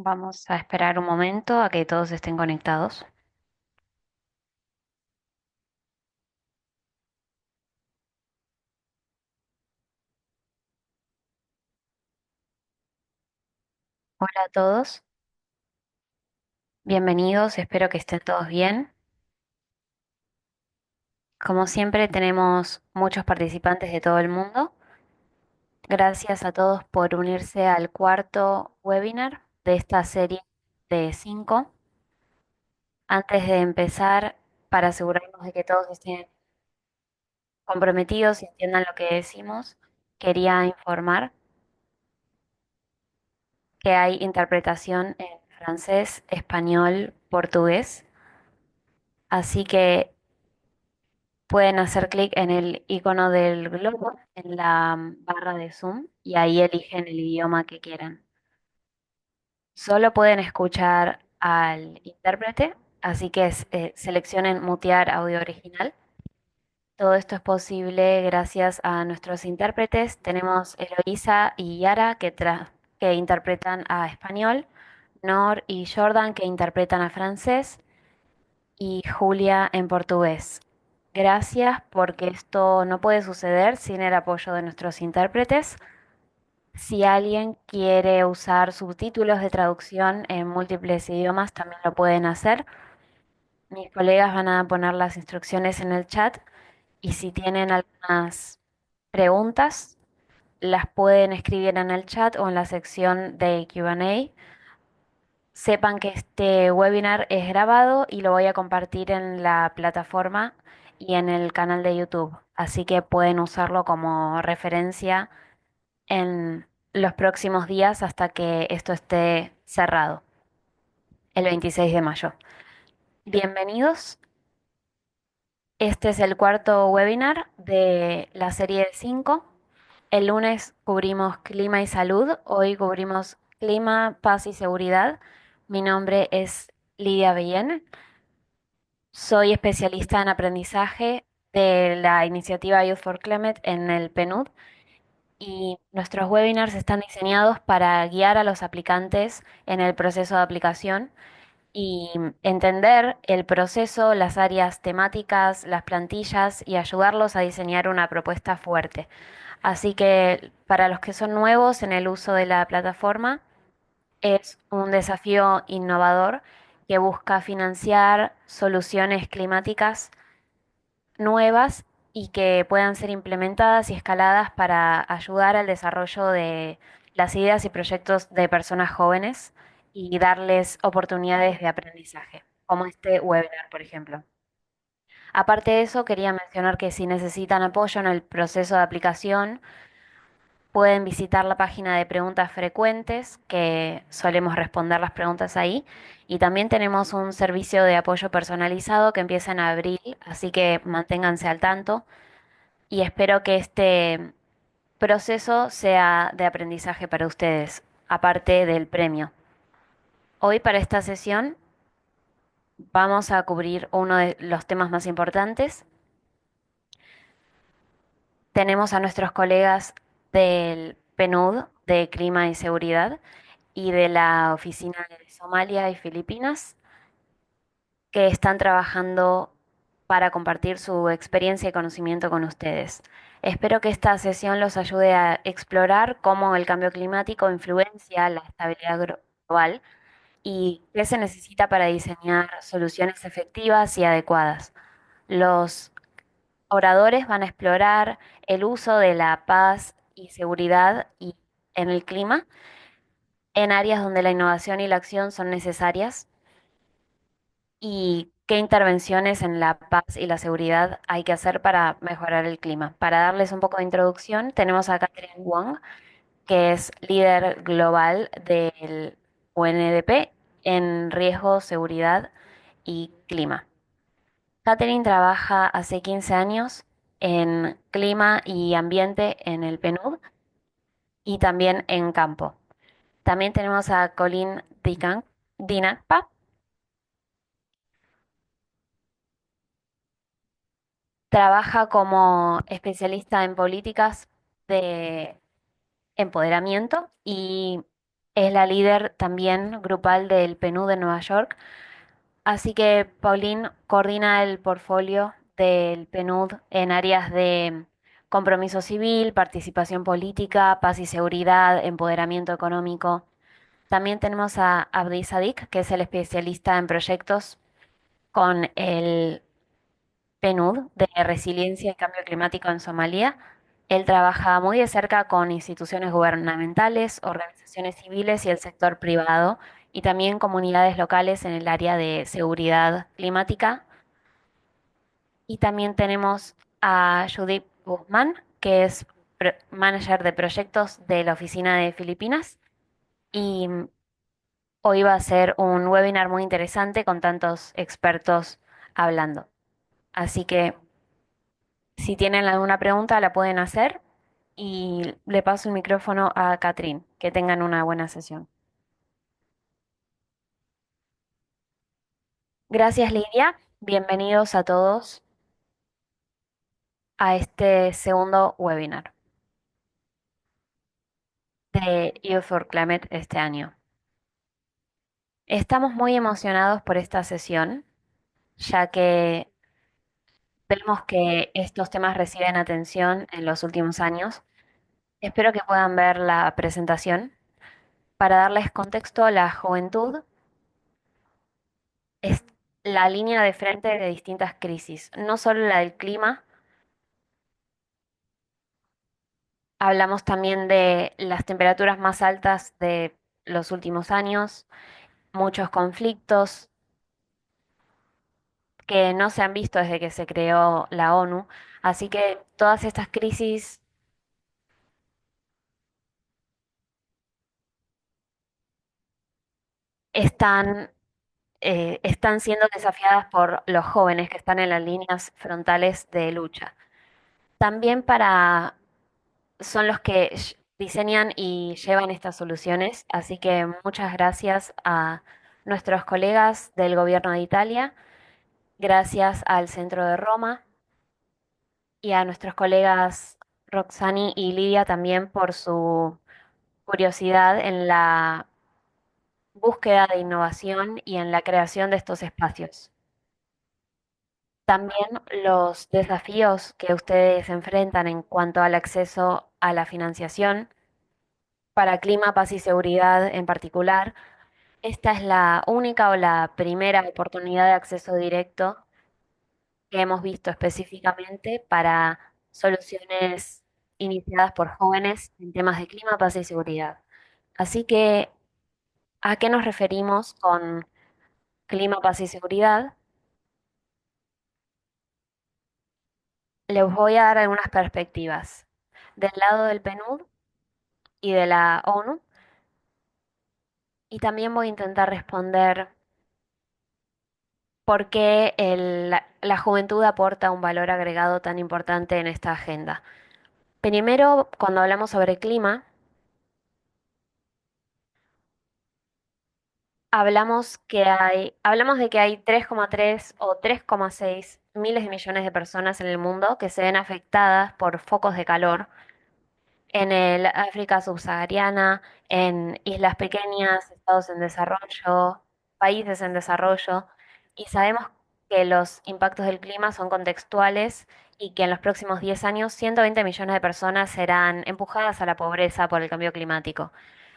Vamos a esperar un momento a que todos estén conectados. Hola a todos, bienvenidos, espero que estén todos bien. Como siempre tenemos muchos participantes de todo el mundo. Gracias a todos por unirse al cuarto webinar de esta serie de 5. Antes de empezar, para asegurarnos de que todos estén comprometidos y entiendan lo que decimos, quería informar que hay interpretación en francés, español, portugués. Así que pueden hacer clic en el icono del globo en la barra de Zoom y ahí eligen el idioma que quieran. Solo pueden escuchar al intérprete, así que seleccionen mutear audio original. Todo esto es posible gracias a nuestros intérpretes. Tenemos Eloisa y Yara que interpretan a español, Nor y Jordan que interpretan a francés y Julia en portugués. Gracias porque esto no puede suceder sin el apoyo de nuestros intérpretes. Si alguien quiere usar subtítulos de traducción en múltiples idiomas, también lo pueden hacer. Mis colegas van a poner las instrucciones en el chat y si tienen algunas preguntas, las pueden escribir en el chat o en la sección de Q&A. Sepan que este webinar es grabado y lo voy a compartir en la plataforma y en el canal de YouTube, así que pueden usarlo como referencia en los próximos días hasta que esto esté cerrado, el 26 de mayo. Bienvenidos. Este es el cuarto webinar de la serie de 5. El lunes cubrimos clima y salud, hoy cubrimos clima, paz y seguridad. Mi nombre es Lidia Bellén. Soy especialista en aprendizaje de la iniciativa Youth for Climate en el PNUD y nuestros webinars están diseñados para guiar a los aplicantes en el proceso de aplicación y entender el proceso, las áreas temáticas, las plantillas y ayudarlos a diseñar una propuesta fuerte. Así que para los que son nuevos en el uso de la plataforma, es un desafío innovador que busca financiar soluciones climáticas nuevas y que puedan ser implementadas y escaladas para ayudar al desarrollo de las ideas y proyectos de personas jóvenes y darles oportunidades de aprendizaje, como este webinar, por ejemplo. Aparte de eso, quería mencionar que si necesitan apoyo en el proceso de aplicación, pueden visitar la página de preguntas frecuentes, que solemos responder las preguntas ahí. Y también tenemos un servicio de apoyo personalizado que empieza en abril, así que manténganse al tanto. Y espero que este proceso sea de aprendizaje para ustedes, aparte del premio. Hoy para esta sesión vamos a cubrir uno de los temas más importantes. Tenemos a nuestros colegas del PNUD de Clima y Seguridad y de la Oficina de Somalia y Filipinas, que están trabajando para compartir su experiencia y conocimiento con ustedes. Espero que esta sesión los ayude a explorar cómo el cambio climático influencia la estabilidad global y qué se necesita para diseñar soluciones efectivas y adecuadas. Los oradores van a explorar el uso de la paz y seguridad en el clima en áreas donde la innovación y la acción son necesarias y qué intervenciones en la paz y la seguridad hay que hacer para mejorar el clima. Para darles un poco de introducción, tenemos a Catherine Wong, que es líder global del UNDP en riesgo, seguridad y clima. Catherine trabaja hace 15 años en clima y ambiente en el PNUD y también en campo. También tenemos a Colin Dinakpa. Trabaja como especialista en políticas de empoderamiento y es la líder también grupal del PNUD de Nueva York. Así que Pauline coordina el portfolio del PNUD en áreas de compromiso civil, participación política, paz y seguridad, empoderamiento económico. También tenemos a Abdi Sadik, que es el especialista en proyectos con el PNUD de resiliencia y cambio climático en Somalia. Él trabaja muy de cerca con instituciones gubernamentales, organizaciones civiles y el sector privado, y también comunidades locales en el área de seguridad climática. Y también tenemos a Judith Guzmán, que es manager de proyectos de la oficina de Filipinas. Y hoy va a ser un webinar muy interesante con tantos expertos hablando. Así que si tienen alguna pregunta la pueden hacer y le paso el micrófono a Catherine. Que tengan una buena sesión. Gracias, Lidia. Bienvenidos a todos a este segundo webinar de Youth for Climate este año. Estamos muy emocionados por esta sesión, ya que vemos que estos temas reciben atención en los últimos años. Espero que puedan ver la presentación. Para darles contexto, la juventud es la línea de frente de distintas crisis, no solo la del clima, hablamos también de las temperaturas más altas de los últimos años, muchos conflictos que no se han visto desde que se creó la ONU, así que todas estas crisis están, están siendo desafiadas por los jóvenes que están en las líneas frontales de lucha. También son los que diseñan y llevan estas soluciones, así que muchas gracias a nuestros colegas del Gobierno de Italia, gracias al Centro de Roma y a nuestros colegas Roxani y Lidia también por su curiosidad en la búsqueda de innovación y en la creación de estos espacios. También los desafíos que ustedes enfrentan en cuanto al acceso a la financiación para clima, paz y seguridad en particular. Esta es la única o la primera oportunidad de acceso directo que hemos visto específicamente para soluciones iniciadas por jóvenes en temas de clima, paz y seguridad. Así que, ¿a qué nos referimos con clima, paz y seguridad? Les voy a dar algunas perspectivas. Del lado del PNUD y de la ONU, y también voy a intentar responder por qué la juventud aporta un valor agregado tan importante en esta agenda. Primero, cuando hablamos sobre clima, hablamos de que hay 3,3 o 3,6 miles de millones de personas en el mundo que se ven afectadas por focos de calor en el África subsahariana, en islas pequeñas, estados en desarrollo, países en desarrollo, y sabemos que los impactos del clima son contextuales y que en los próximos 10 años 120 millones de personas serán empujadas a la pobreza por el cambio climático.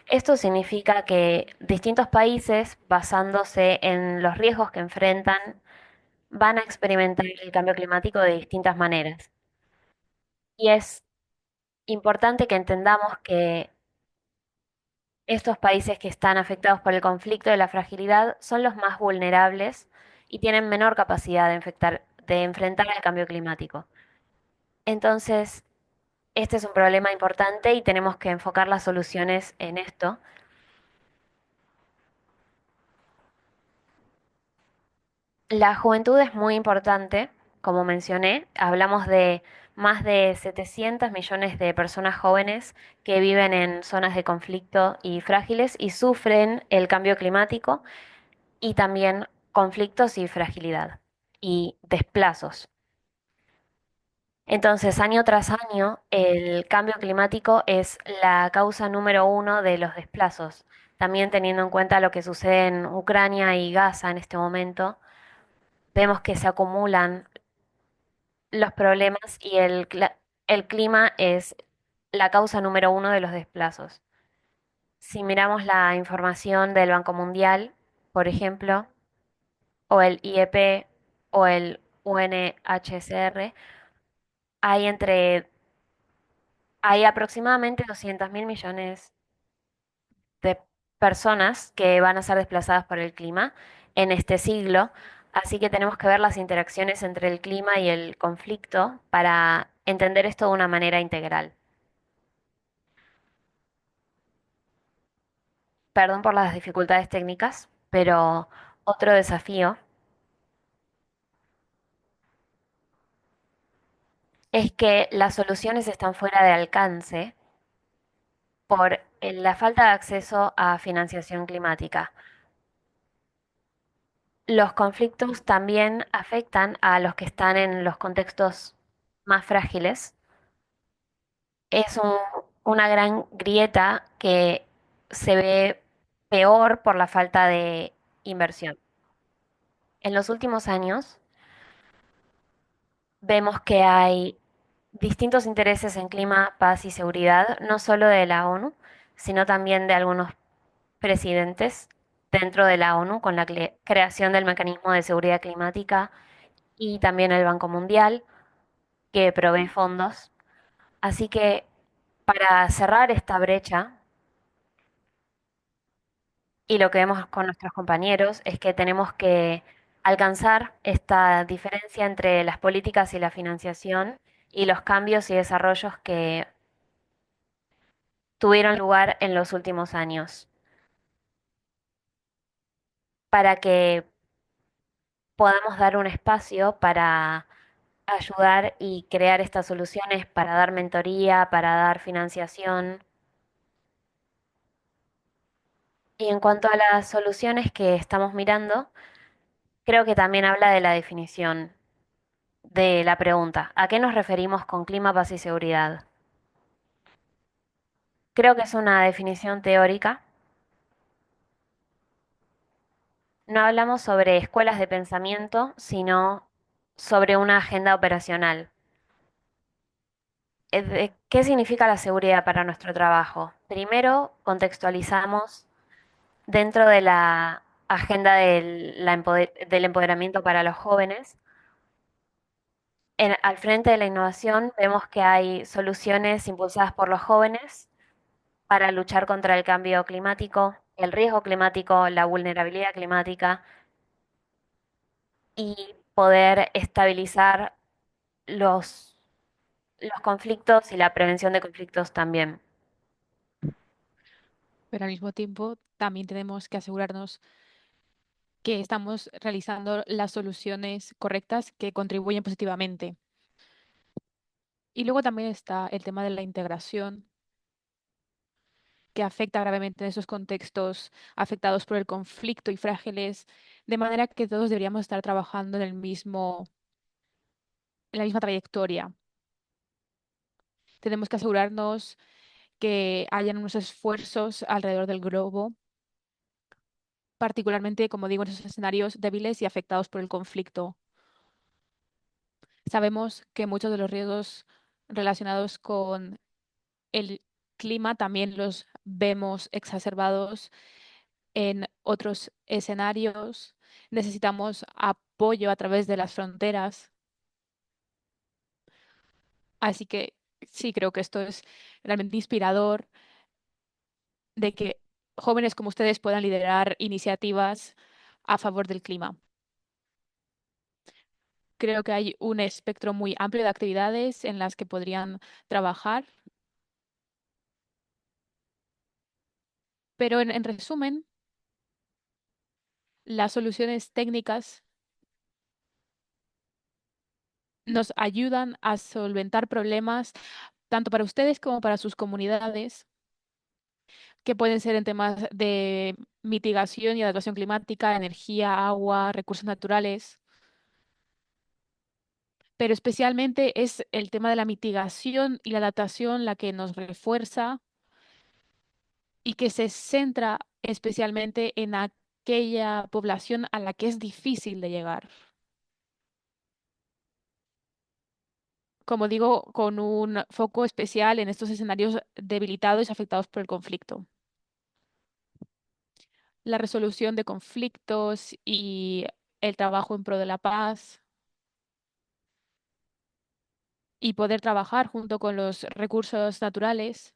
Esto significa que distintos países, basándose en los riesgos que enfrentan, van a experimentar el cambio climático de distintas maneras. Y es importante que entendamos que estos países que están afectados por el conflicto y la fragilidad son los más vulnerables y tienen menor capacidad de enfrentar el cambio climático. Entonces, este es un problema importante y tenemos que enfocar las soluciones en esto. La juventud es muy importante, como mencioné, hablamos de más de 700 millones de personas jóvenes que viven en zonas de conflicto y frágiles y sufren el cambio climático y también conflictos y fragilidad y desplazos. Entonces, año tras año, el cambio climático es la causa número uno de los desplazos, también teniendo en cuenta lo que sucede en Ucrania y Gaza en este momento, vemos que se acumulan los problemas y el clima es la causa número uno de los desplazos. Si miramos la información del Banco Mundial, por ejemplo, o el IEP o el UNHCR, hay hay aproximadamente 200.000 millones de personas que van a ser desplazadas por el clima en este siglo, así que tenemos que ver las interacciones entre el clima y el conflicto para entender esto de una manera integral. Perdón por las dificultades técnicas, pero otro desafío es que las soluciones están fuera de alcance por la falta de acceso a financiación climática. Los conflictos también afectan a los que están en los contextos más frágiles. Es una gran grieta que se ve peor por la falta de inversión. En los últimos años vemos que hay distintos intereses en clima, paz y seguridad, no solo de la ONU, sino también de algunos presidentes dentro de la ONU con la creación del mecanismo de seguridad climática y también el Banco Mundial que provee fondos. Así que para cerrar esta brecha, y lo que vemos con nuestros compañeros es que tenemos que alcanzar esta diferencia entre las políticas y la financiación y los cambios y desarrollos que tuvieron lugar en los últimos años, para que podamos dar un espacio para ayudar y crear estas soluciones, para dar mentoría, para dar financiación. Y en cuanto a las soluciones que estamos mirando, creo que también habla de la definición de la pregunta, ¿a qué nos referimos con clima, paz y seguridad? Creo que es una definición teórica. No hablamos sobre escuelas de pensamiento, sino sobre una agenda operacional. ¿Qué significa la seguridad para nuestro trabajo? Primero, contextualizamos dentro de la agenda del empoderamiento para los jóvenes. Al frente de la innovación vemos que hay soluciones impulsadas por los jóvenes para luchar contra el cambio climático, el riesgo climático, la vulnerabilidad climática y poder estabilizar los, los conflictos y la prevención de conflictos también. Pero al mismo tiempo también tenemos que asegurarnos que estamos realizando las soluciones correctas que contribuyen positivamente. Y luego también está el tema de la integración, que afecta gravemente en esos contextos afectados por el conflicto y frágiles, de manera que todos deberíamos estar trabajando en la misma trayectoria. Tenemos que asegurarnos que hayan unos esfuerzos alrededor del globo, particularmente, como digo, en esos escenarios débiles y afectados por el conflicto. Sabemos que muchos de los riesgos relacionados con el clima también los vemos exacerbados en otros escenarios. Necesitamos apoyo a través de las fronteras. Así que sí, creo que esto es realmente inspirador de que jóvenes como ustedes puedan liderar iniciativas a favor del clima. Creo que hay un espectro muy amplio de actividades en las que podrían trabajar, pero en resumen, las soluciones técnicas nos ayudan a solventar problemas tanto para ustedes como para sus comunidades, que pueden ser en temas de mitigación y adaptación climática, energía, agua, recursos naturales, pero especialmente es el tema de la mitigación y la adaptación la que nos refuerza y que se centra especialmente en aquella población a la que es difícil de llegar. Como digo, con un foco especial en estos escenarios debilitados y afectados por el conflicto. La resolución de conflictos y el trabajo en pro de la paz y poder trabajar junto con los recursos naturales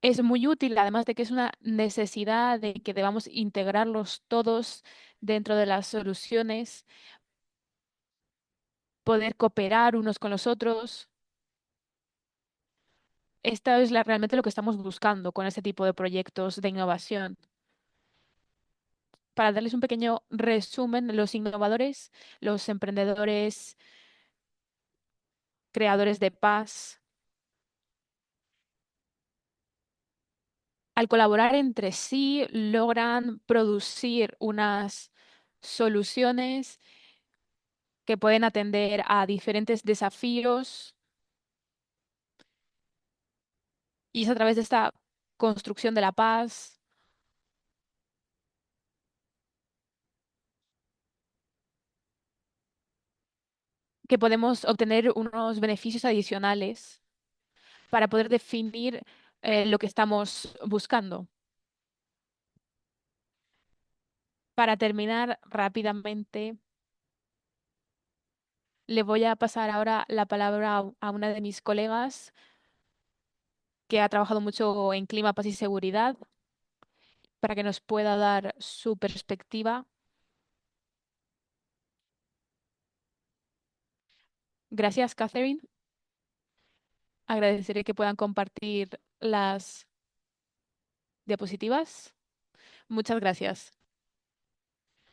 es muy útil, además de que es una necesidad de que debamos integrarlos todos dentro de las soluciones, poder cooperar unos con los otros. Esta es realmente lo que estamos buscando con este tipo de proyectos de innovación. Para darles un pequeño resumen, los innovadores, los emprendedores, creadores de paz, al colaborar entre sí, logran producir unas soluciones que pueden atender a diferentes desafíos y es a través de esta construcción de la paz que podemos obtener unos beneficios adicionales para poder definir lo que estamos buscando. Para terminar rápidamente, le voy a pasar ahora la palabra a una de mis colegas que ha trabajado mucho en clima, paz y seguridad para que nos pueda dar su perspectiva. Gracias, Catherine. Agradeceré que puedan compartir las diapositivas. Muchas gracias.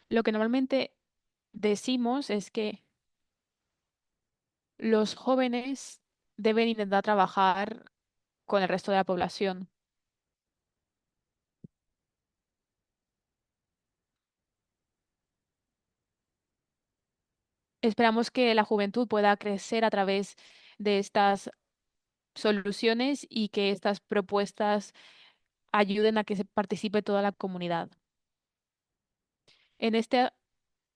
Lo que normalmente decimos es que los jóvenes deben intentar trabajar con el resto de la población. Esperamos que la juventud pueda crecer a través de estas soluciones y que estas propuestas ayuden a que se participe toda la comunidad. En este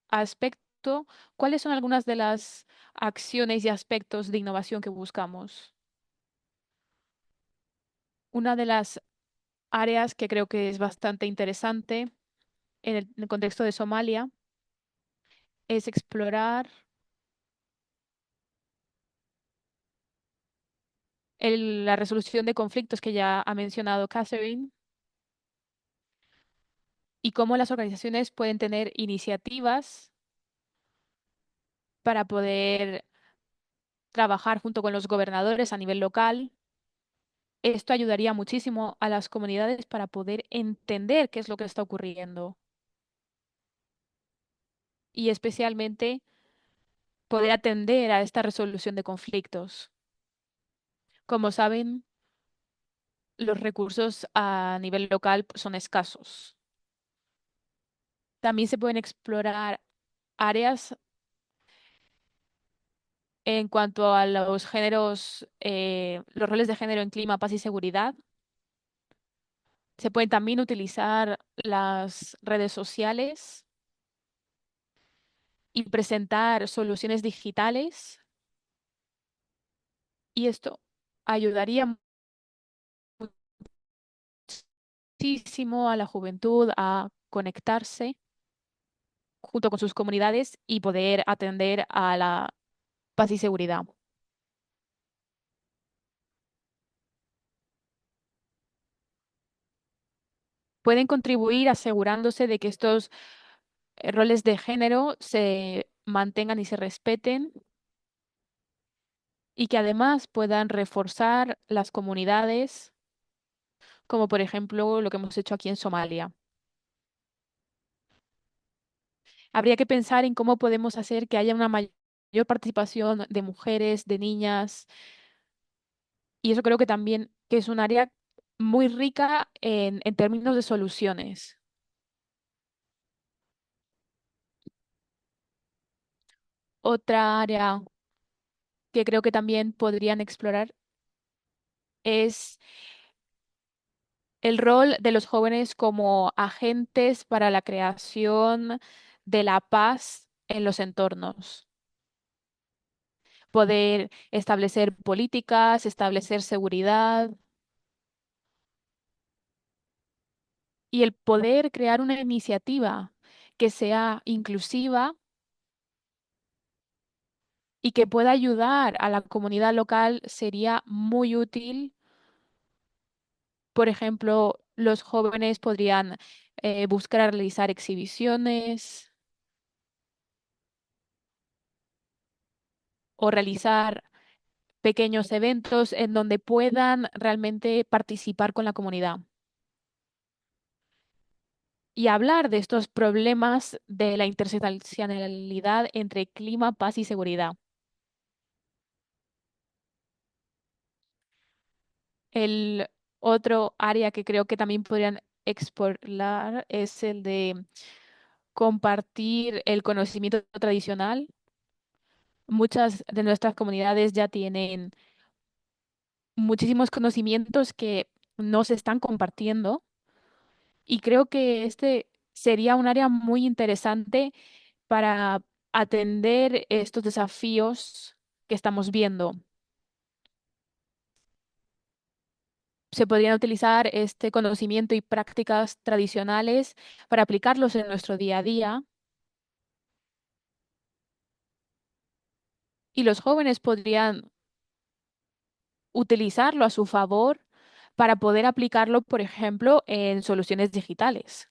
aspecto, ¿cuáles son algunas de las acciones y aspectos de innovación que buscamos? Una de las áreas que creo que es bastante interesante en el contexto de Somalia es explorar la resolución de conflictos que ya ha mencionado Catherine y cómo las organizaciones pueden tener iniciativas para poder trabajar junto con los gobernadores a nivel local. Esto ayudaría muchísimo a las comunidades para poder entender qué es lo que está ocurriendo y especialmente poder atender a esta resolución de conflictos. Como saben, los recursos a nivel local son escasos. También se pueden explorar áreas en cuanto a los géneros, los roles de género en clima, paz y seguridad. Se pueden también utilizar las redes sociales y presentar soluciones digitales y esto ayudaría muchísimo a la juventud a conectarse junto con sus comunidades y poder atender a la paz y seguridad. Pueden contribuir asegurándose de que estos roles de género se mantengan y se respeten y que además puedan reforzar las comunidades, como por ejemplo lo que hemos hecho aquí en Somalia. Habría que pensar en cómo podemos hacer que haya una mayor participación de mujeres, de niñas, y eso creo que también que es un área muy rica en términos de soluciones. Otra área que creo que también podrían explorar es el rol de los jóvenes como agentes para la creación de la paz en los entornos. Poder establecer políticas, establecer seguridad y el poder crear una iniciativa que sea inclusiva y que pueda ayudar a la comunidad local sería muy útil. Por ejemplo, los jóvenes podrían buscar realizar exhibiciones o realizar pequeños eventos en donde puedan realmente participar con la comunidad y hablar de estos problemas de la interseccionalidad entre clima, paz y seguridad. El otro área que creo que también podrían explorar es el de compartir el conocimiento tradicional. Muchas de nuestras comunidades ya tienen muchísimos conocimientos que no se están compartiendo y creo que este sería un área muy interesante para atender estos desafíos que estamos viendo. Se podrían utilizar este conocimiento y prácticas tradicionales para aplicarlos en nuestro día a día y los jóvenes podrían utilizarlo a su favor para poder aplicarlo, por ejemplo, en soluciones digitales.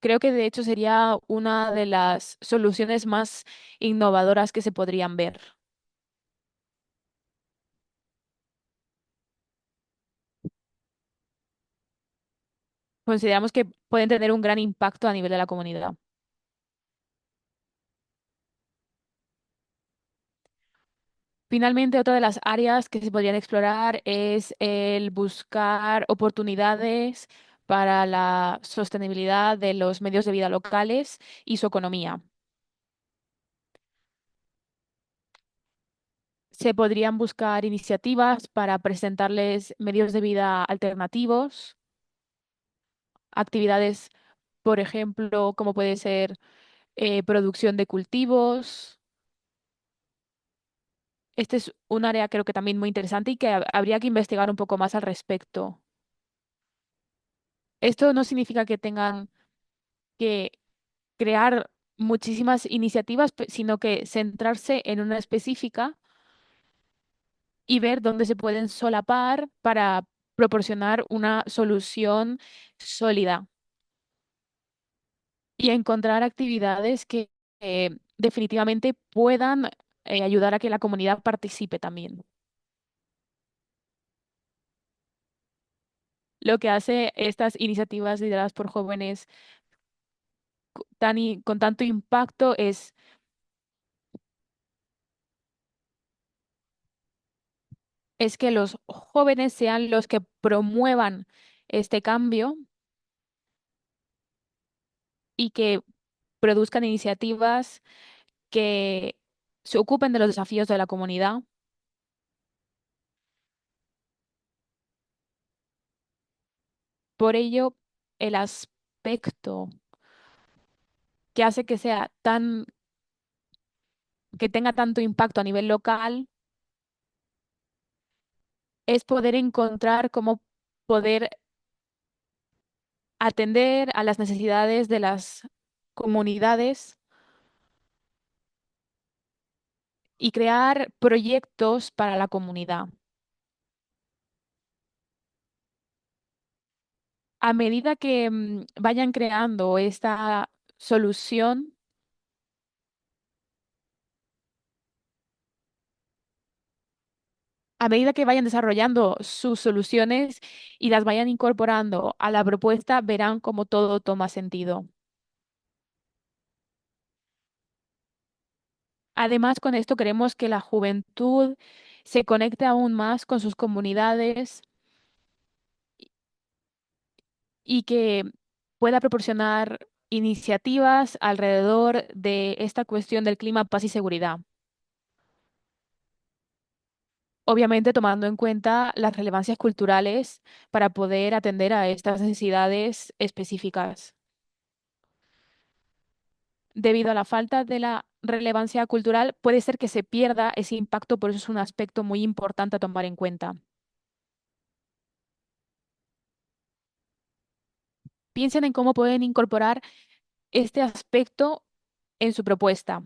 Creo que de hecho sería una de las soluciones más innovadoras que se podrían ver. Consideramos que pueden tener un gran impacto a nivel de la comunidad. Finalmente, otra de las áreas que se podrían explorar es el buscar oportunidades para la sostenibilidad de los medios de vida locales y su economía. Se podrían buscar iniciativas para presentarles medios de vida alternativos, actividades, por ejemplo, como puede ser producción de cultivos. Este es un área creo que también muy interesante y que habría que investigar un poco más al respecto. Esto no significa que tengan que crear muchísimas iniciativas, sino que centrarse en una específica y ver dónde se pueden solapar para proporcionar una solución sólida y encontrar actividades que definitivamente puedan ayudar a que la comunidad participe también. Lo que hace estas iniciativas lideradas por jóvenes con tanto impacto es que los jóvenes sean los que promuevan este cambio y que produzcan iniciativas que se ocupen de los desafíos de la comunidad. Por ello, el aspecto que hace que sea que tenga tanto impacto a nivel local es poder encontrar cómo poder atender a las necesidades de las comunidades y crear proyectos para la comunidad. A medida que vayan creando esta solución, a medida que vayan desarrollando sus soluciones y las vayan incorporando a la propuesta, verán cómo todo toma sentido. Además, con esto queremos que la juventud se conecte aún más con sus comunidades y que pueda proporcionar iniciativas alrededor de esta cuestión del clima, paz y seguridad. obviamente tomando en cuenta las relevancias culturales para poder atender a estas necesidades específicas. Debido a la falta de la relevancia cultural, puede ser que se pierda ese impacto, por eso es un aspecto muy importante a tomar en cuenta. Piensen en cómo pueden incorporar este aspecto en su propuesta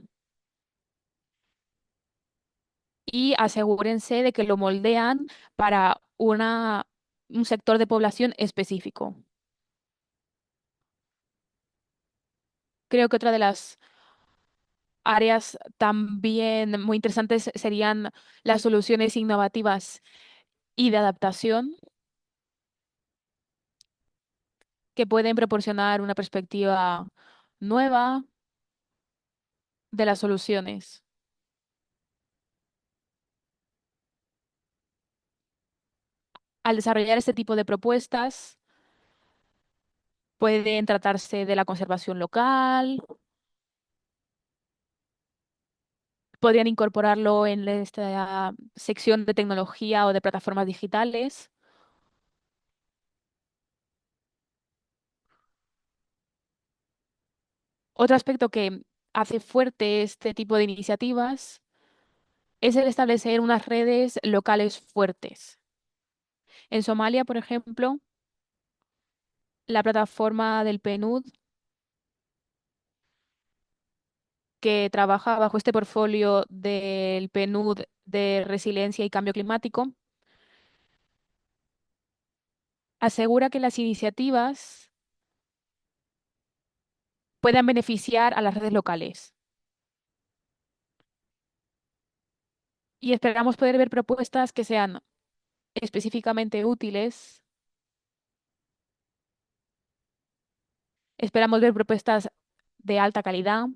y asegúrense de que lo moldean para un sector de población específico. Creo que otra de las áreas también muy interesantes serían las soluciones innovativas y de adaptación que pueden proporcionar una perspectiva nueva de las soluciones. Al desarrollar este tipo de propuestas, pueden tratarse de la conservación local, podrían incorporarlo en esta sección de tecnología o de plataformas digitales. Otro aspecto que hace fuerte este tipo de iniciativas es el establecer unas redes locales fuertes. En Somalia, por ejemplo, la plataforma del PNUD, que trabaja bajo este portfolio del PNUD de resiliencia y cambio climático, asegura que las iniciativas puedan beneficiar a las redes locales. Y esperamos poder ver propuestas que sean específicamente útiles. Esperamos ver propuestas de alta calidad.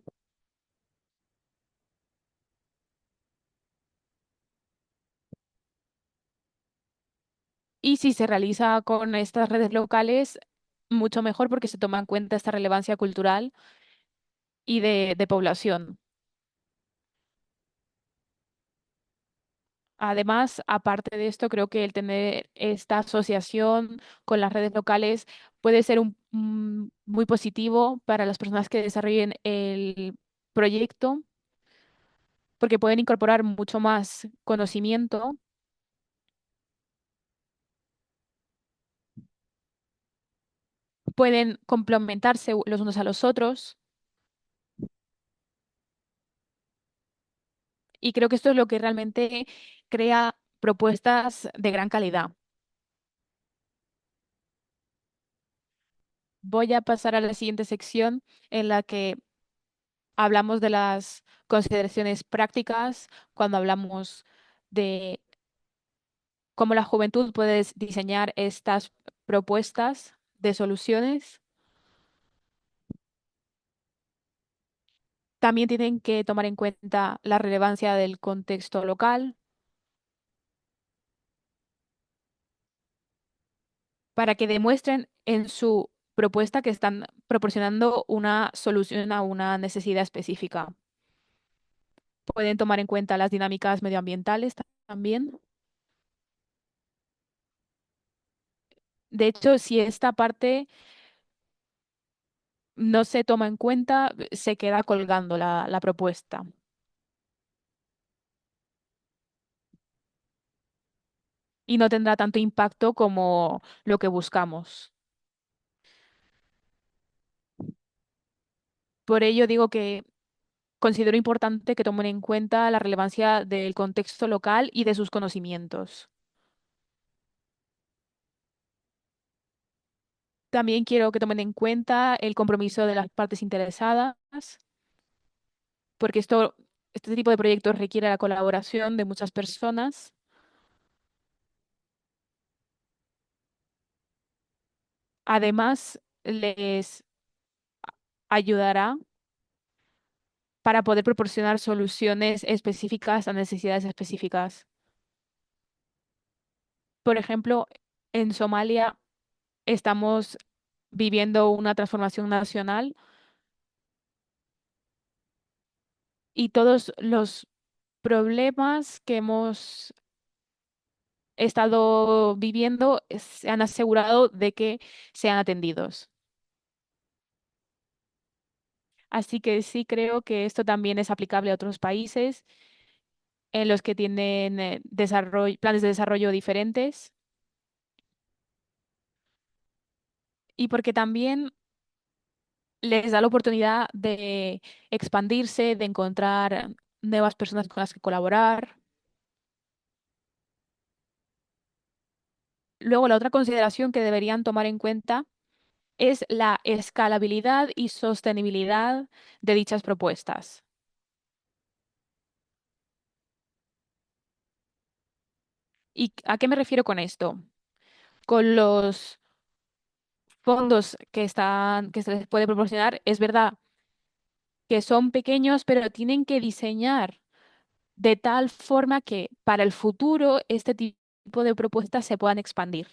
Y si se realiza con estas redes locales, mucho mejor porque se toma en cuenta esta relevancia cultural y de población. Además, aparte de esto, creo que el tener esta asociación con las redes locales puede ser muy positivo para las personas que desarrollen el proyecto, porque pueden incorporar mucho más conocimiento, pueden complementarse los unos a los otros, y creo que esto es lo que realmente crea propuestas de gran calidad. Voy a pasar a la siguiente sección en la que hablamos de las consideraciones prácticas cuando hablamos de cómo la juventud puede diseñar estas propuestas de soluciones. También tienen que tomar en cuenta la relevancia del contexto local para que demuestren en su propuesta que están proporcionando una solución a una necesidad específica. Pueden tomar en cuenta las dinámicas medioambientales también. De hecho, si esta parte no se toma en cuenta, se queda colgando la propuesta y no tendrá tanto impacto como lo que buscamos. Por ello digo que considero importante que tomen en cuenta la relevancia del contexto local y de sus conocimientos. También quiero que tomen en cuenta el compromiso de las partes interesadas, porque este tipo de proyectos requiere la colaboración de muchas personas. Además, les ayudará para poder proporcionar soluciones específicas a necesidades específicas. Por ejemplo, en Somalia estamos viviendo una transformación nacional y todos los problemas que hemos estado viviendo se han asegurado de que sean atendidos. Así que sí creo que esto también es aplicable a otros países en los que tienen planes de desarrollo diferentes y porque también les da la oportunidad de expandirse, de encontrar nuevas personas con las que colaborar. Luego, la otra consideración que deberían tomar en cuenta es la escalabilidad y sostenibilidad de dichas propuestas. ¿Y a qué me refiero con esto? Con los fondos que se les puede proporcionar, es verdad que son pequeños, pero tienen que diseñar de tal forma que para el futuro este tipo de propuestas se puedan expandir.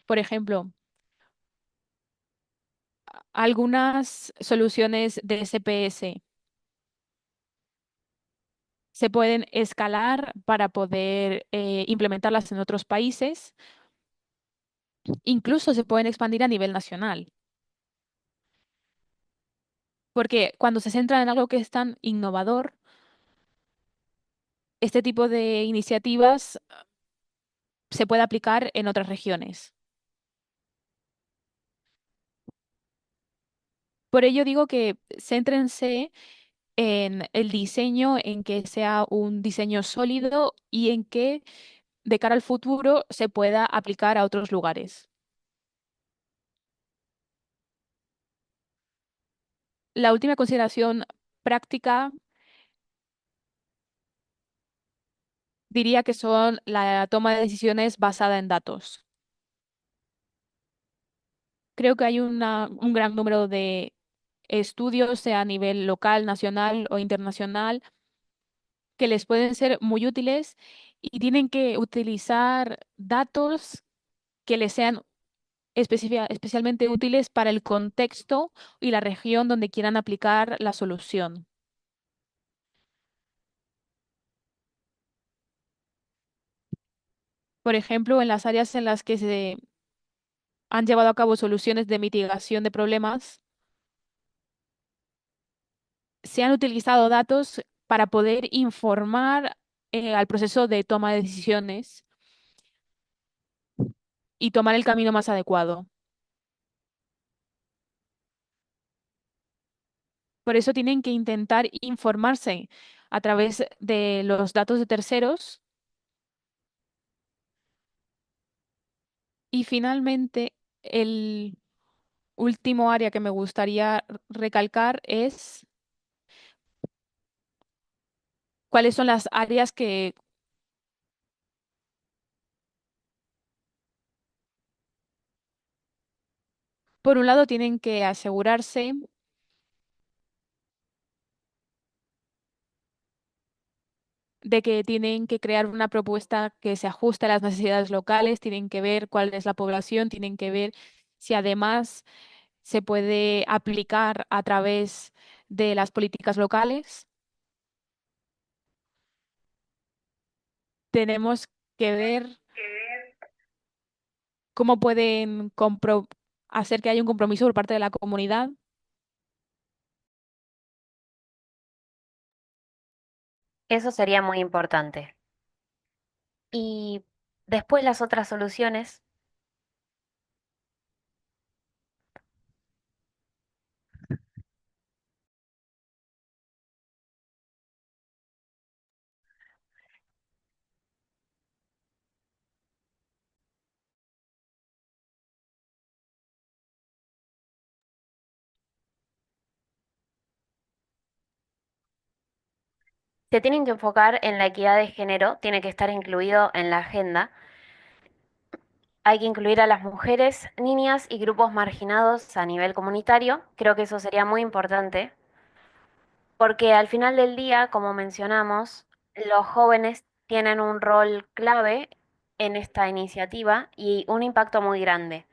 Por ejemplo, algunas soluciones de SPS se pueden escalar para poder implementarlas en otros países, incluso se pueden expandir a nivel nacional, porque cuando se centra en algo que es tan innovador, este tipo de iniciativas se puede aplicar en otras regiones. Por ello digo que céntrense en el diseño, en que sea un diseño sólido y en que de cara al futuro se pueda aplicar a otros lugares. La última consideración práctica diría que son la toma de decisiones basada en datos. Creo que hay un gran número de estudios, sea a nivel local, nacional o internacional, que les pueden ser muy útiles y tienen que utilizar datos que les sean especialmente útiles para el contexto y la región donde quieran aplicar la solución. Por ejemplo, en las áreas en las que se han llevado a cabo soluciones de mitigación de problemas, se han utilizado datos para poder informar al proceso de toma de decisiones y tomar el camino más adecuado. Por eso tienen que intentar informarse a través de los datos de terceros. Y finalmente, el último área que me gustaría recalcar es cuáles son las áreas que, por un lado, tienen que asegurarse de que tienen que crear una propuesta que se ajuste a las necesidades locales, tienen que ver cuál es la población, tienen que ver si además se puede aplicar a través de las políticas locales. Tenemos que ver cómo pueden hacer que haya un compromiso por parte de la comunidad. Eso sería muy importante. Y después las otras soluciones, se tienen que enfocar en la equidad de género, tiene que estar incluido en la agenda. Hay que incluir a las mujeres, niñas y grupos marginados a nivel comunitario. Creo que eso sería muy importante, porque al final del día, como mencionamos, los jóvenes tienen un rol clave en esta iniciativa y un impacto muy grande.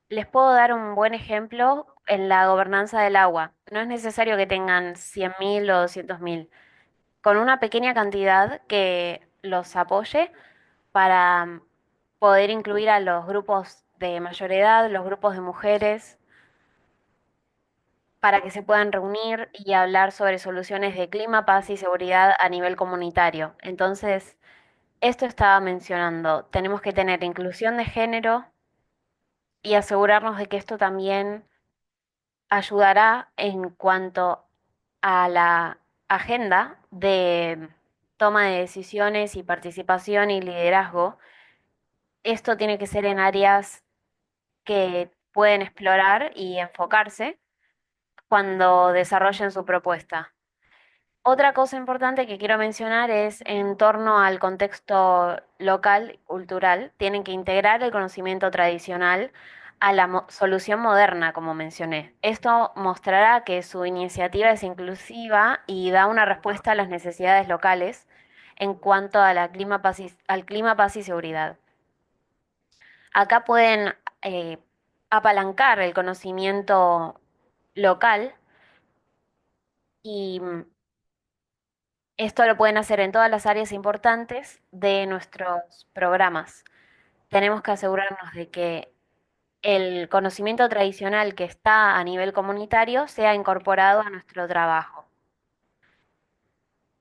Les puedo dar un buen ejemplo en la gobernanza del agua. No es necesario que tengan 100.000 o 200.000. Con una pequeña cantidad que los apoye, para poder incluir a los grupos de mayor edad, los grupos de mujeres, para que se puedan reunir y hablar sobre soluciones de clima, paz y seguridad a nivel comunitario. Entonces, esto estaba mencionando, tenemos que tener inclusión de género y asegurarnos de que esto también ayudará en cuanto a la agenda de toma de decisiones y participación y liderazgo. Esto tiene que ser en áreas que pueden explorar y enfocarse cuando desarrollen su propuesta. Otra cosa importante que quiero mencionar es en torno al contexto local, cultural, tienen que integrar el conocimiento tradicional a la solución moderna, como mencioné. Esto mostrará que su iniciativa es inclusiva y da una respuesta a las necesidades locales en cuanto a al clima, paz y seguridad. Acá pueden apalancar el conocimiento local y esto lo pueden hacer en todas las áreas importantes de nuestros programas. Tenemos que asegurarnos de que el conocimiento tradicional que está a nivel comunitario sea incorporado a nuestro trabajo.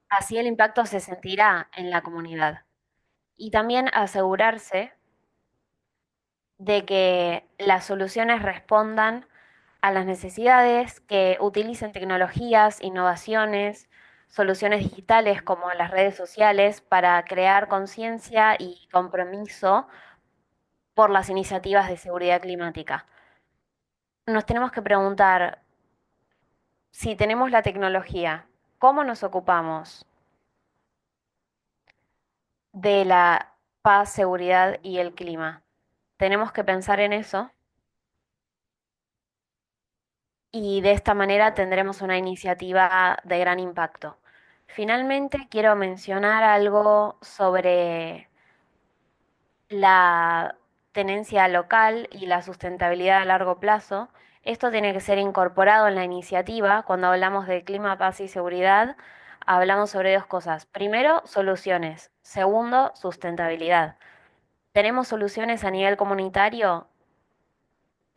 Así el impacto se sentirá en la comunidad. Y también asegurarse de que las soluciones respondan a las necesidades, que utilicen tecnologías, innovaciones, soluciones digitales como las redes sociales para crear conciencia y compromiso por las iniciativas de seguridad climática. Nos tenemos que preguntar si tenemos la tecnología, ¿cómo nos ocupamos de la paz, seguridad y el clima? Tenemos que pensar en eso y de esta manera tendremos una iniciativa de gran impacto. Finalmente, quiero mencionar algo sobre la tenencia local y la sustentabilidad a largo plazo. Esto tiene que ser incorporado en la iniciativa. Cuando hablamos de clima, paz y seguridad, hablamos sobre dos cosas. Primero, soluciones. Segundo, sustentabilidad. ¿Tenemos soluciones a nivel comunitario?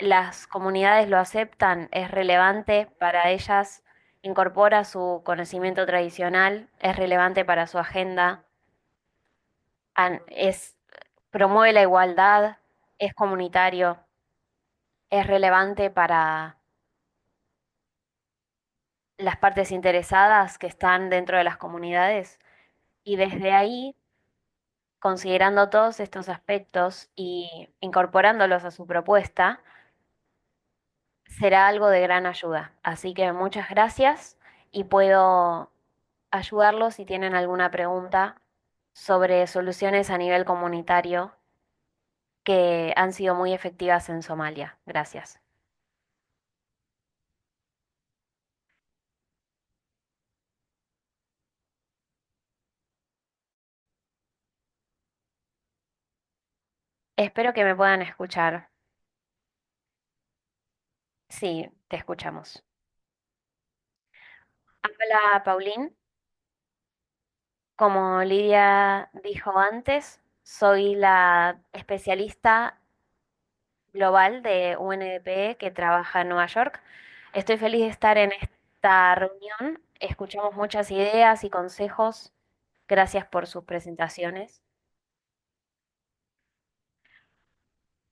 ¿Las comunidades lo aceptan? ¿Es relevante para ellas? ¿Incorpora su conocimiento tradicional? ¿Es relevante para su agenda? ¿Es, promueve la igualdad? ¿Es comunitario? ¿Es relevante para las partes interesadas que están dentro de las comunidades? Y desde ahí, considerando todos estos aspectos y incorporándolos a su propuesta, será algo de gran ayuda. Así que muchas gracias y puedo ayudarlos si tienen alguna pregunta sobre soluciones a nivel comunitario que han sido muy efectivas en Somalia. Gracias. Espero que me puedan escuchar. Sí, te escuchamos. Hola, Paulín. Como Lidia dijo antes, soy la especialista global de UNDP que trabaja en Nueva York. Estoy feliz de estar en esta reunión. Escuchamos muchas ideas y consejos. Gracias por sus presentaciones.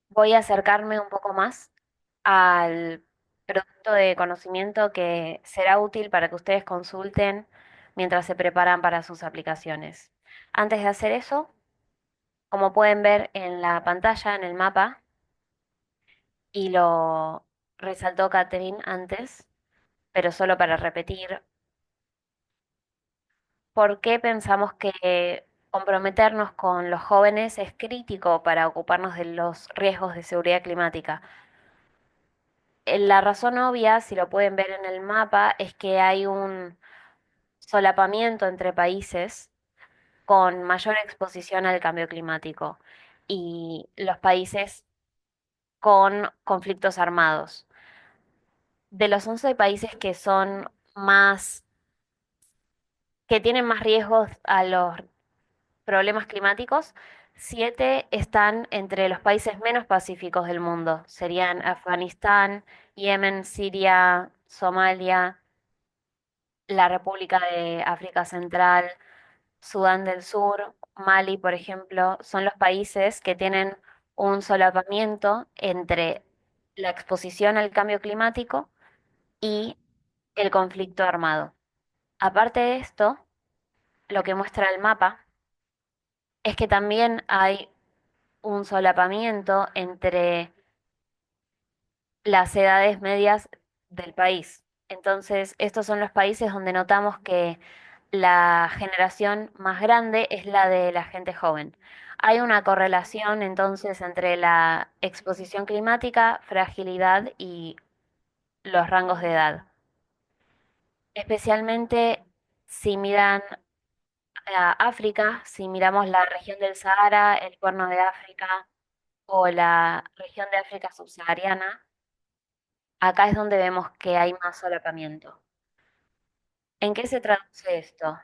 Voy a acercarme un poco más al producto de conocimiento que será útil para que ustedes consulten mientras se preparan para sus aplicaciones. Antes de hacer eso, como pueden ver en la pantalla, en el mapa, y lo resaltó Catherine antes, pero solo para repetir, ¿por qué pensamos que comprometernos con los jóvenes es crítico para ocuparnos de los riesgos de seguridad climática? La razón obvia, si lo pueden ver en el mapa, es que hay un solapamiento entre países con mayor exposición al cambio climático y los países con conflictos armados. De los 11 países que son más, que tienen más riesgos a los problemas climáticos, 7 están entre los países menos pacíficos del mundo. Serían Afganistán, Yemen, Siria, Somalia, la República de África Central, Sudán del Sur, Mali, por ejemplo. Son los países que tienen un solapamiento entre la exposición al cambio climático y el conflicto armado. Aparte de esto, lo que muestra el mapa es que también hay un solapamiento entre las edades medias del país. Entonces, estos son los países donde notamos que la generación más grande es la de la gente joven. Hay una correlación entonces entre la exposición climática, fragilidad y los rangos de edad. Especialmente si miran a África, si miramos la región del Sahara, el Cuerno de África o la región de África subsahariana, acá es donde vemos que hay más solapamiento. ¿En qué se traduce esto?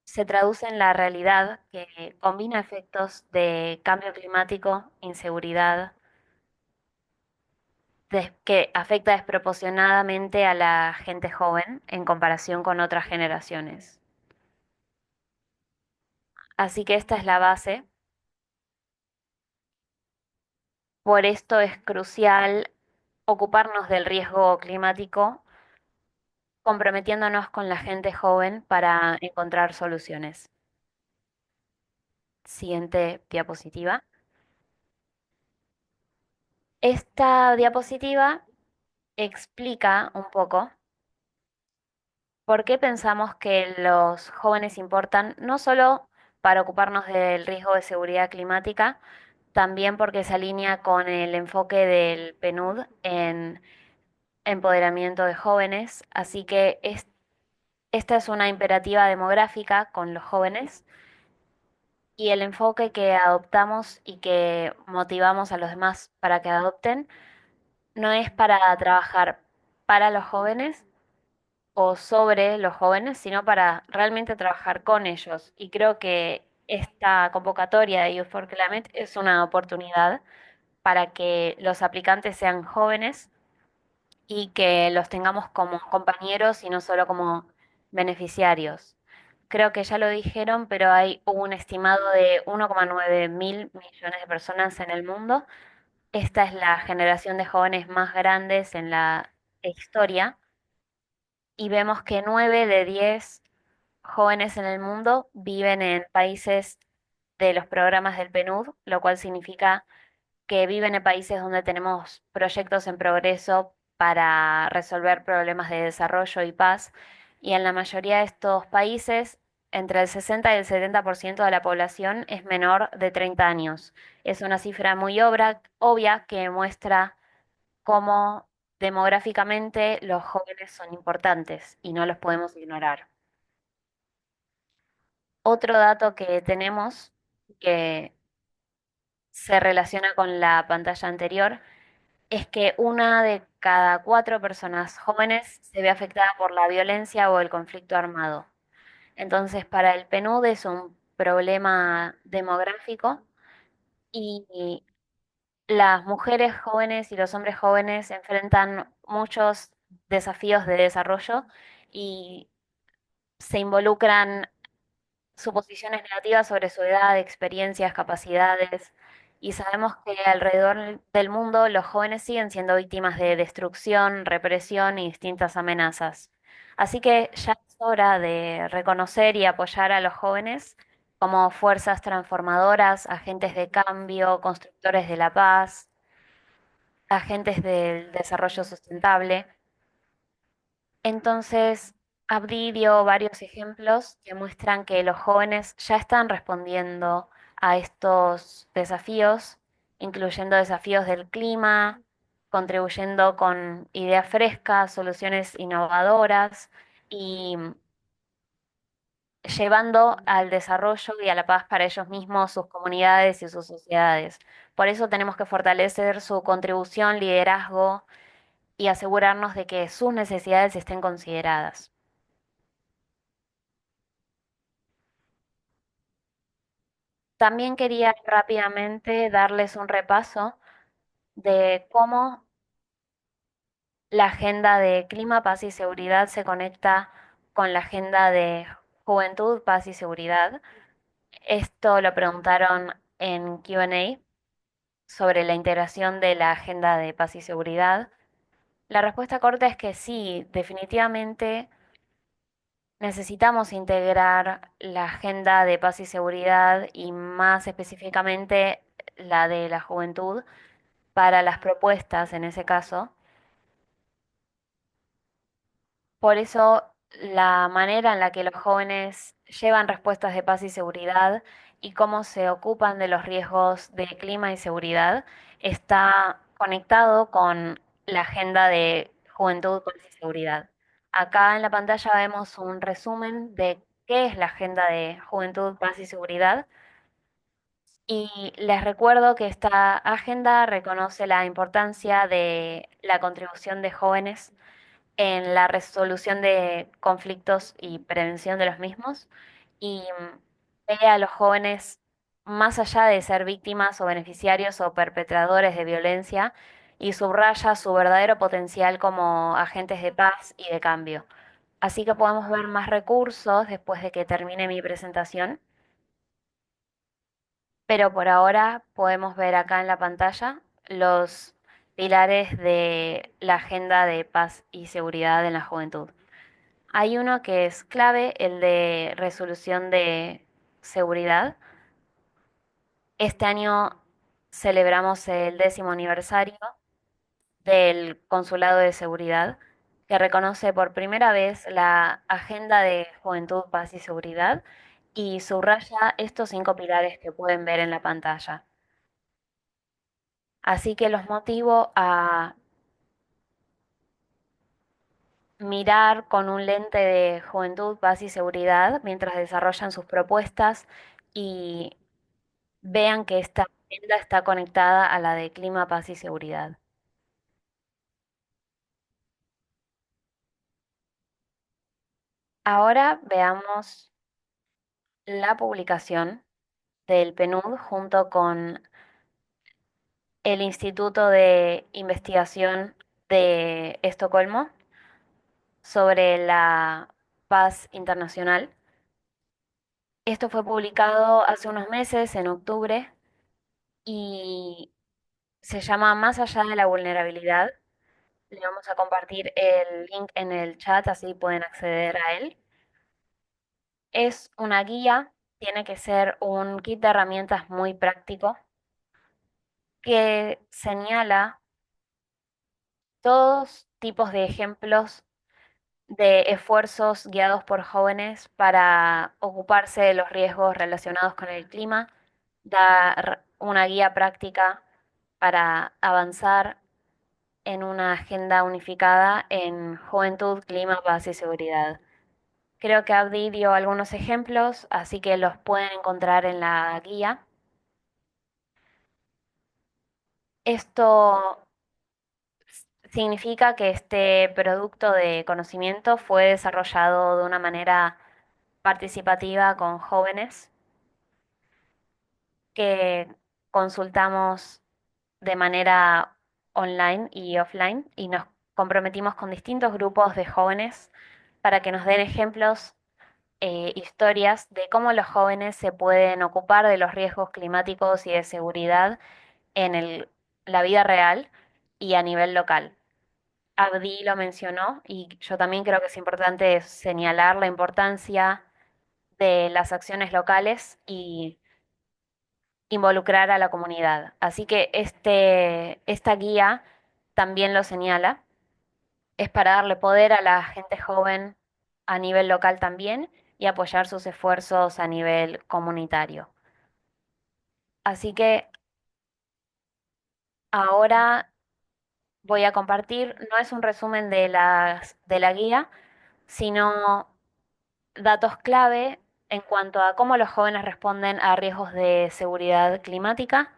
Se traduce en la realidad que combina efectos de cambio climático, inseguridad, que afecta desproporcionadamente a la gente joven en comparación con otras generaciones. Así que esta es la base. Por esto es crucial ocuparnos del riesgo climático, comprometiéndonos con la gente joven para encontrar soluciones. Siguiente diapositiva. Esta diapositiva explica un poco por qué pensamos que los jóvenes importan, no solo para ocuparnos del riesgo de seguridad climática, también porque se alinea con el enfoque del PNUD en empoderamiento de jóvenes. Así que esta es una imperativa demográfica con los jóvenes y el enfoque que adoptamos y que motivamos a los demás para que adopten no es para trabajar para los jóvenes o sobre los jóvenes, sino para realmente trabajar con ellos. Y creo que esta convocatoria de Youth for Climate es una oportunidad para que los aplicantes sean jóvenes y que los tengamos como compañeros y no solo como beneficiarios. Creo que ya lo dijeron, pero hay un estimado de 1,9 mil millones de personas en el mundo. Esta es la generación de jóvenes más grandes en la historia y vemos que 9 de 10 jóvenes en el mundo viven en países de los programas del PNUD, lo cual significa que viven en países donde tenemos proyectos en progreso para resolver problemas de desarrollo y paz. Y en la mayoría de estos países, entre el 60 y el 70% de la población es menor de 30 años. Es una cifra muy obvia que muestra cómo demográficamente los jóvenes son importantes y no los podemos ignorar. Otro dato que tenemos que se relaciona con la pantalla anterior es que una de cada 4 personas jóvenes se ve afectada por la violencia o el conflicto armado. Entonces, para el PNUD es un problema demográfico y las mujeres jóvenes y los hombres jóvenes enfrentan muchos desafíos de desarrollo y se involucran suposiciones negativas sobre su edad, experiencias, capacidades, y sabemos que alrededor del mundo los jóvenes siguen siendo víctimas de destrucción, represión y distintas amenazas. Así que ya es hora de reconocer y apoyar a los jóvenes como fuerzas transformadoras, agentes de cambio, constructores de la paz, agentes del desarrollo sustentable. Entonces, Abdi dio varios ejemplos que muestran que los jóvenes ya están respondiendo a estos desafíos, incluyendo desafíos del clima, contribuyendo con ideas frescas, soluciones innovadoras y llevando al desarrollo y a la paz para ellos mismos, sus comunidades y sus sociedades. Por eso tenemos que fortalecer su contribución, liderazgo y asegurarnos de que sus necesidades estén consideradas. También quería rápidamente darles un repaso de cómo la agenda de clima, paz y seguridad se conecta con la agenda de juventud, paz y seguridad. Esto lo preguntaron en Q&A sobre la integración de la agenda de paz y seguridad. La respuesta corta es que sí, definitivamente necesitamos integrar la agenda de paz y seguridad y más específicamente la de la juventud para las propuestas en ese caso. Por eso, la manera en la que los jóvenes llevan respuestas de paz y seguridad y cómo se ocupan de los riesgos de clima y seguridad está conectado con la agenda de juventud, paz y seguridad. Acá en la pantalla vemos un resumen de qué es la agenda de juventud, paz y seguridad. Y les recuerdo que esta agenda reconoce la importancia de la contribución de jóvenes en la resolución de conflictos y prevención de los mismos y ve a los jóvenes más allá de ser víctimas o beneficiarios o perpetradores de violencia y subraya su verdadero potencial como agentes de paz y de cambio. Así que podemos ver más recursos después de que termine mi presentación, pero por ahora podemos ver acá en la pantalla los pilares de la agenda de paz y seguridad en la juventud. Hay uno que es clave, el de resolución de seguridad. Este año celebramos el 10º aniversario del Consulado de Seguridad, que reconoce por primera vez la Agenda de Juventud, Paz y Seguridad y subraya estos 5 pilares que pueden ver en la pantalla. Así que los motivo a mirar con un lente de juventud, paz y seguridad mientras desarrollan sus propuestas y vean que esta agenda está conectada a la de clima, paz y seguridad. Ahora veamos la publicación del PNUD junto con el Instituto de Investigación de Estocolmo sobre la paz internacional. Esto fue publicado hace unos meses, en octubre, y se llama Más allá de la vulnerabilidad. Le vamos a compartir el link en el chat, así pueden acceder a él. Es una guía, tiene que ser un kit de herramientas muy práctico que señala todos tipos de ejemplos de esfuerzos guiados por jóvenes para ocuparse de los riesgos relacionados con el clima, da una guía práctica para avanzar en una agenda unificada en juventud, clima, paz y seguridad. Creo que Abdi dio algunos ejemplos, así que los pueden encontrar en la guía. Esto significa que este producto de conocimiento fue desarrollado de una manera participativa con jóvenes que consultamos de manera online y offline y nos comprometimos con distintos grupos de jóvenes para que nos den ejemplos, historias de cómo los jóvenes se pueden ocupar de los riesgos climáticos y de seguridad en la vida real y a nivel local. Abdi lo mencionó y yo también creo que es importante señalar la importancia de las acciones locales y involucrar a la comunidad. Así que esta guía también lo señala, es para darle poder a la gente joven a nivel local también y apoyar sus esfuerzos a nivel comunitario. Así que ahora voy a compartir, no es un resumen de la guía, sino datos clave en cuanto a cómo los jóvenes responden a riesgos de seguridad climática.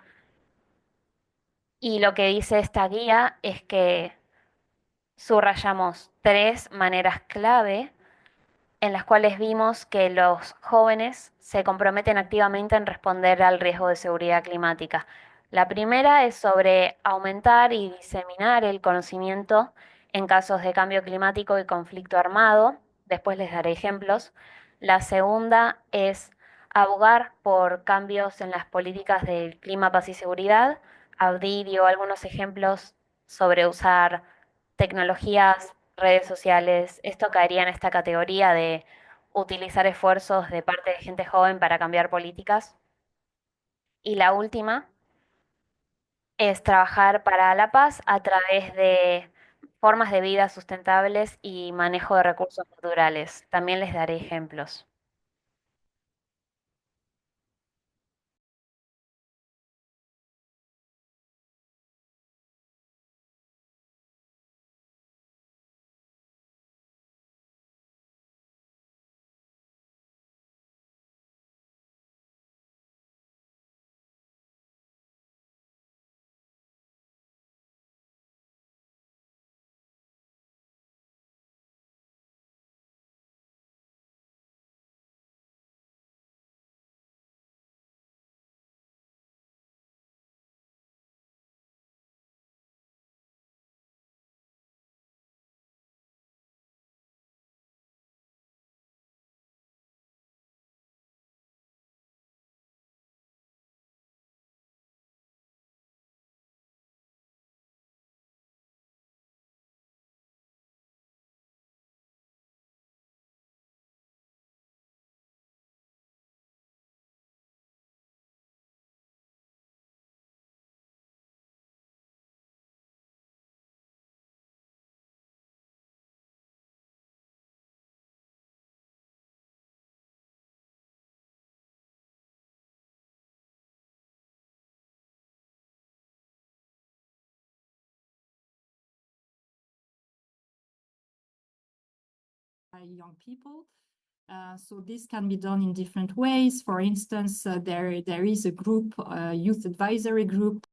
Y lo que dice esta guía es que subrayamos 3 maneras clave en las cuales vimos que los jóvenes se comprometen activamente en responder al riesgo de seguridad climática. La primera es sobre aumentar y diseminar el conocimiento en casos de cambio climático y conflicto armado. Después les daré ejemplos. La segunda es abogar por cambios en las políticas del clima, paz y seguridad. Abdi dio algunos ejemplos sobre usar tecnologías, redes sociales. Esto caería en esta categoría de utilizar esfuerzos de parte de gente joven para cambiar políticas. Y la última es trabajar para la paz a través de formas de vida sustentables y manejo de recursos naturales. También les daré ejemplos. By young people. So this can be done in different ways. For instance, there is a group, youth advisory group.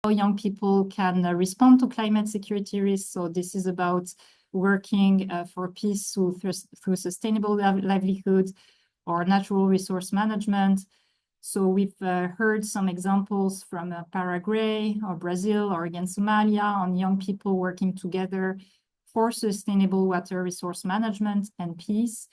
How young people can respond to climate security risks. So this is about working for peace through sustainable livelihoods or natural resource management. So we've heard some examples from Paraguay or Brazil or again Somalia on young people working together for sustainable water resource management and peace.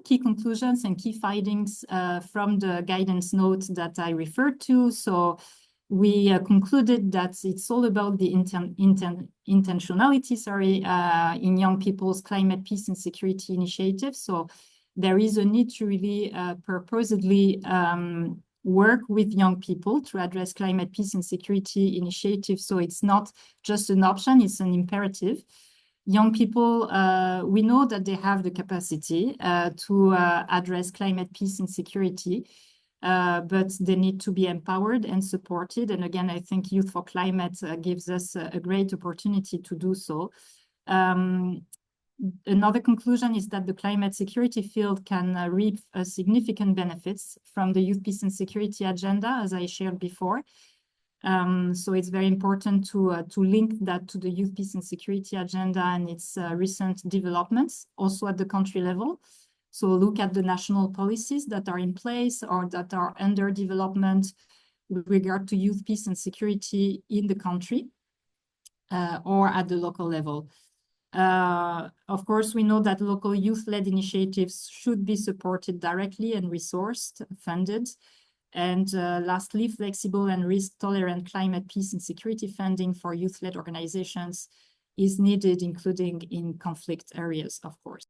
key conclusions and key findings from the guidance note that I referred to. So we concluded that it's all about the intentionality, in young people's climate, peace, and security initiatives. So there is a need to really purposely work with young people to address climate, peace, and security initiatives. So it's not just an option, it's an imperative. Young people, we know that they have the capacity to address climate, peace, and security, but they need to be empowered and supported. And again, I think Youth for Climate gives us a great opportunity to do so. Another conclusion is that the climate security field can reap significant benefits from the youth peace and security agenda, as I shared before. So it's very important to link that to the youth peace and security agenda and its recent developments, also at the country level. So look at the national policies that are in place or that are under development with regard to youth peace and security in the country or at the local level. Of course, we know that local youth-led initiatives should be supported directly and resourced, funded. And lastly, flexible and risk-tolerant climate, peace, and security funding for youth-led organizations is needed, including in conflict areas, of course.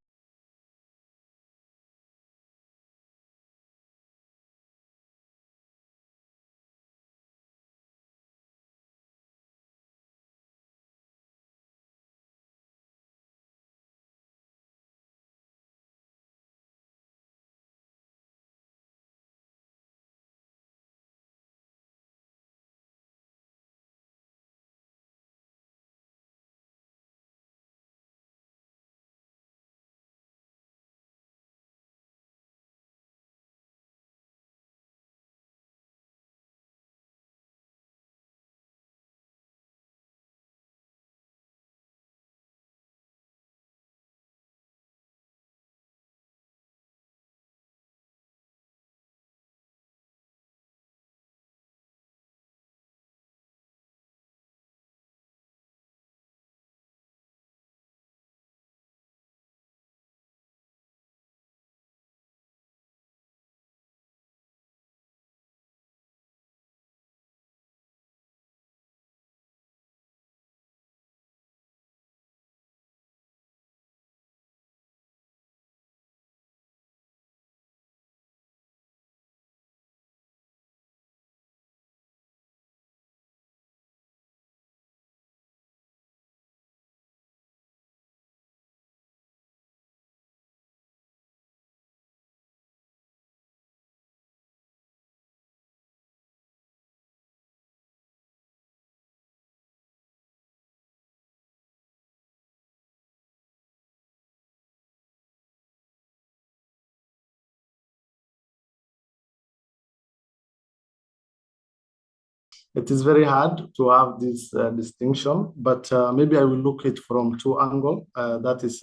It is very hard to have this distinction, but maybe I will look at it from two angles. That is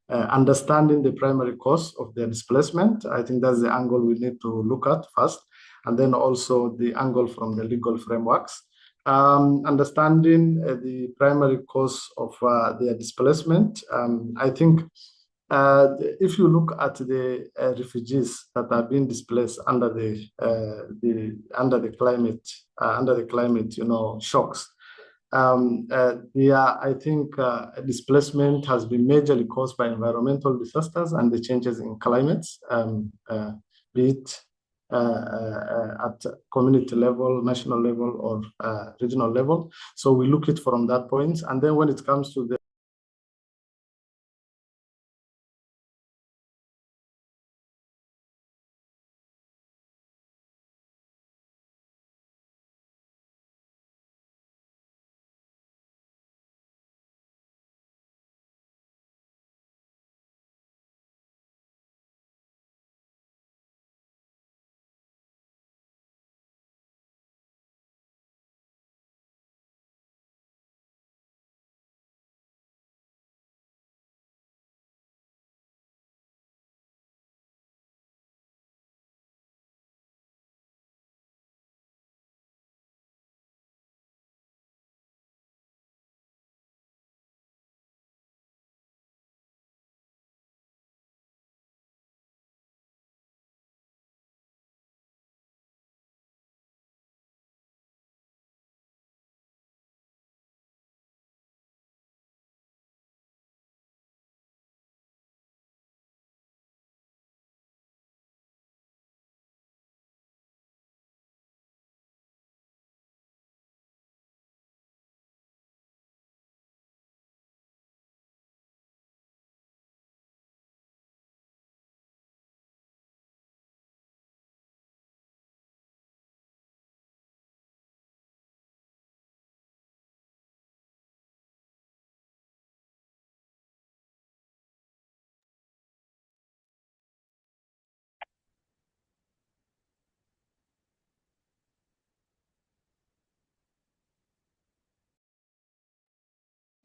understanding the primary cause of their displacement. I think that's the angle we need to look at first, and then also the angle from the legal frameworks. Understanding the primary cause of their displacement, I think if you look at the refugees that are being displaced under the climate, shocks, I think displacement has been majorly caused by environmental disasters and the changes in climates, be it at community level, national level, or regional level. So we look at it from that point. And then when it comes to the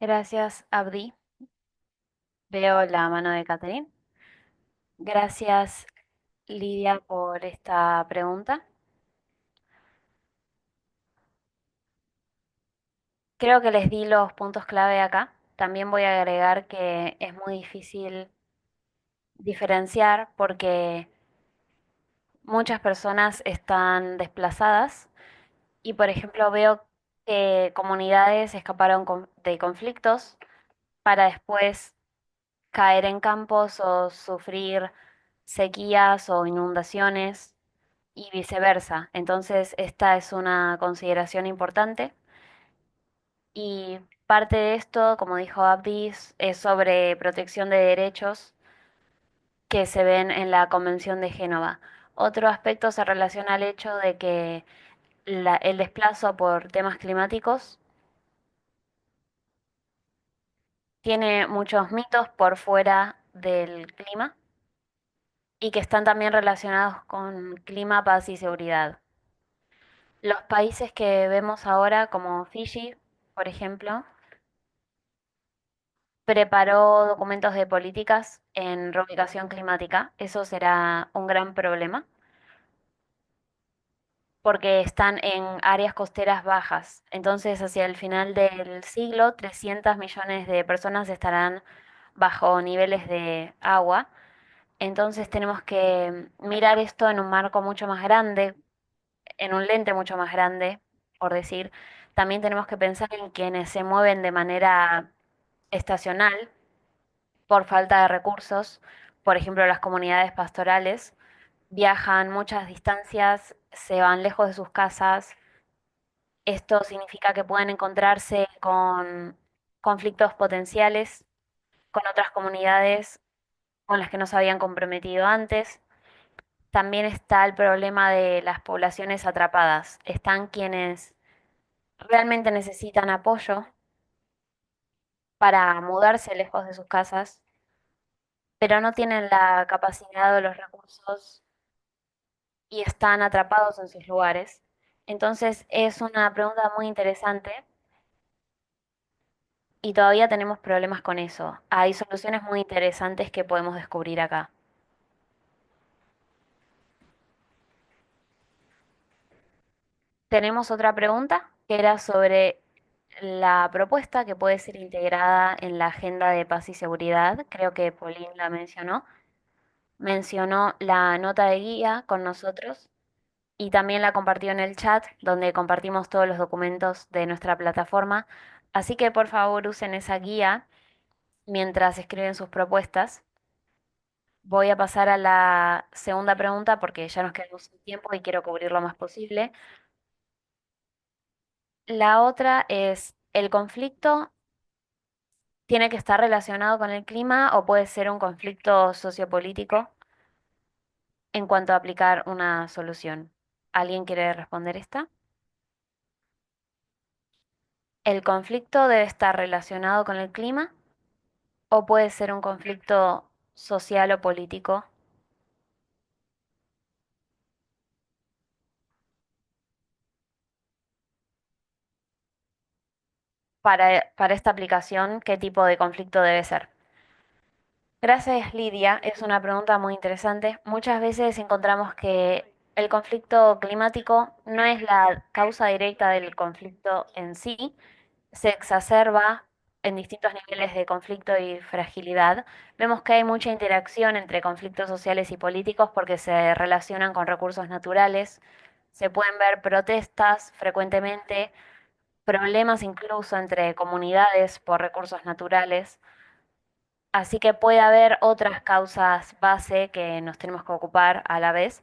Gracias, Abdi. Veo la mano de Catherine. Gracias, Lidia, por esta pregunta. Creo que les di los puntos clave acá. También voy a agregar que es muy difícil diferenciar porque muchas personas están desplazadas y, por ejemplo, veo que comunidades escaparon de conflictos para después caer en campos o sufrir sequías o inundaciones y viceversa. Entonces, esta es una consideración importante y parte de esto, como dijo Abdis, es sobre protección de derechos que se ven en la Convención de Génova. Otro aspecto se relaciona al hecho de que el desplazo por temas climáticos tiene muchos mitos por fuera del clima y que están también relacionados con clima, paz y seguridad. Los países que vemos ahora, como Fiji, por ejemplo, preparó documentos de políticas en reubicación climática. Eso será un gran problema porque están en áreas costeras bajas. Entonces, hacia el final del siglo, 300 millones de personas estarán bajo niveles de agua. Entonces, tenemos que mirar esto en un marco mucho más grande, en un lente mucho más grande, por decir. También tenemos que pensar en quienes se mueven de manera estacional por falta de recursos. Por ejemplo, las comunidades pastorales viajan muchas distancias, se van lejos de sus casas. Esto significa que pueden encontrarse con conflictos potenciales con otras comunidades con las que no se habían comprometido antes. También está el problema de las poblaciones atrapadas. Están quienes realmente necesitan apoyo para mudarse lejos de sus casas, pero no tienen la capacidad o los recursos y están atrapados en sus lugares. Entonces es una pregunta muy interesante y todavía tenemos problemas con eso. Hay soluciones muy interesantes que podemos descubrir acá. Tenemos otra pregunta que era sobre la propuesta que puede ser integrada en la agenda de paz y seguridad. Creo que Pauline la mencionó. Mencionó la nota de guía con nosotros y también la compartió en el chat donde compartimos todos los documentos de nuestra plataforma. Así que por favor usen esa guía mientras escriben sus propuestas. Voy a pasar a la segunda pregunta porque ya nos quedamos sin tiempo y quiero cubrir lo más posible. La otra es, ¿el conflicto tiene que estar relacionado con el clima o puede ser un conflicto sociopolítico en cuanto a aplicar una solución? ¿Alguien quiere responder esta? ¿El conflicto debe estar relacionado con el clima o puede ser un conflicto social o político? Para esta aplicación, ¿qué tipo de conflicto debe ser? Gracias, Lidia. Es una pregunta muy interesante. Muchas veces encontramos que el conflicto climático no es la causa directa del conflicto en sí, se exacerba en distintos niveles de conflicto y fragilidad. Vemos que hay mucha interacción entre conflictos sociales y políticos porque se relacionan con recursos naturales. Se pueden ver protestas frecuentemente, problemas incluso entre comunidades por recursos naturales. Así que puede haber otras causas base que nos tenemos que ocupar a la vez.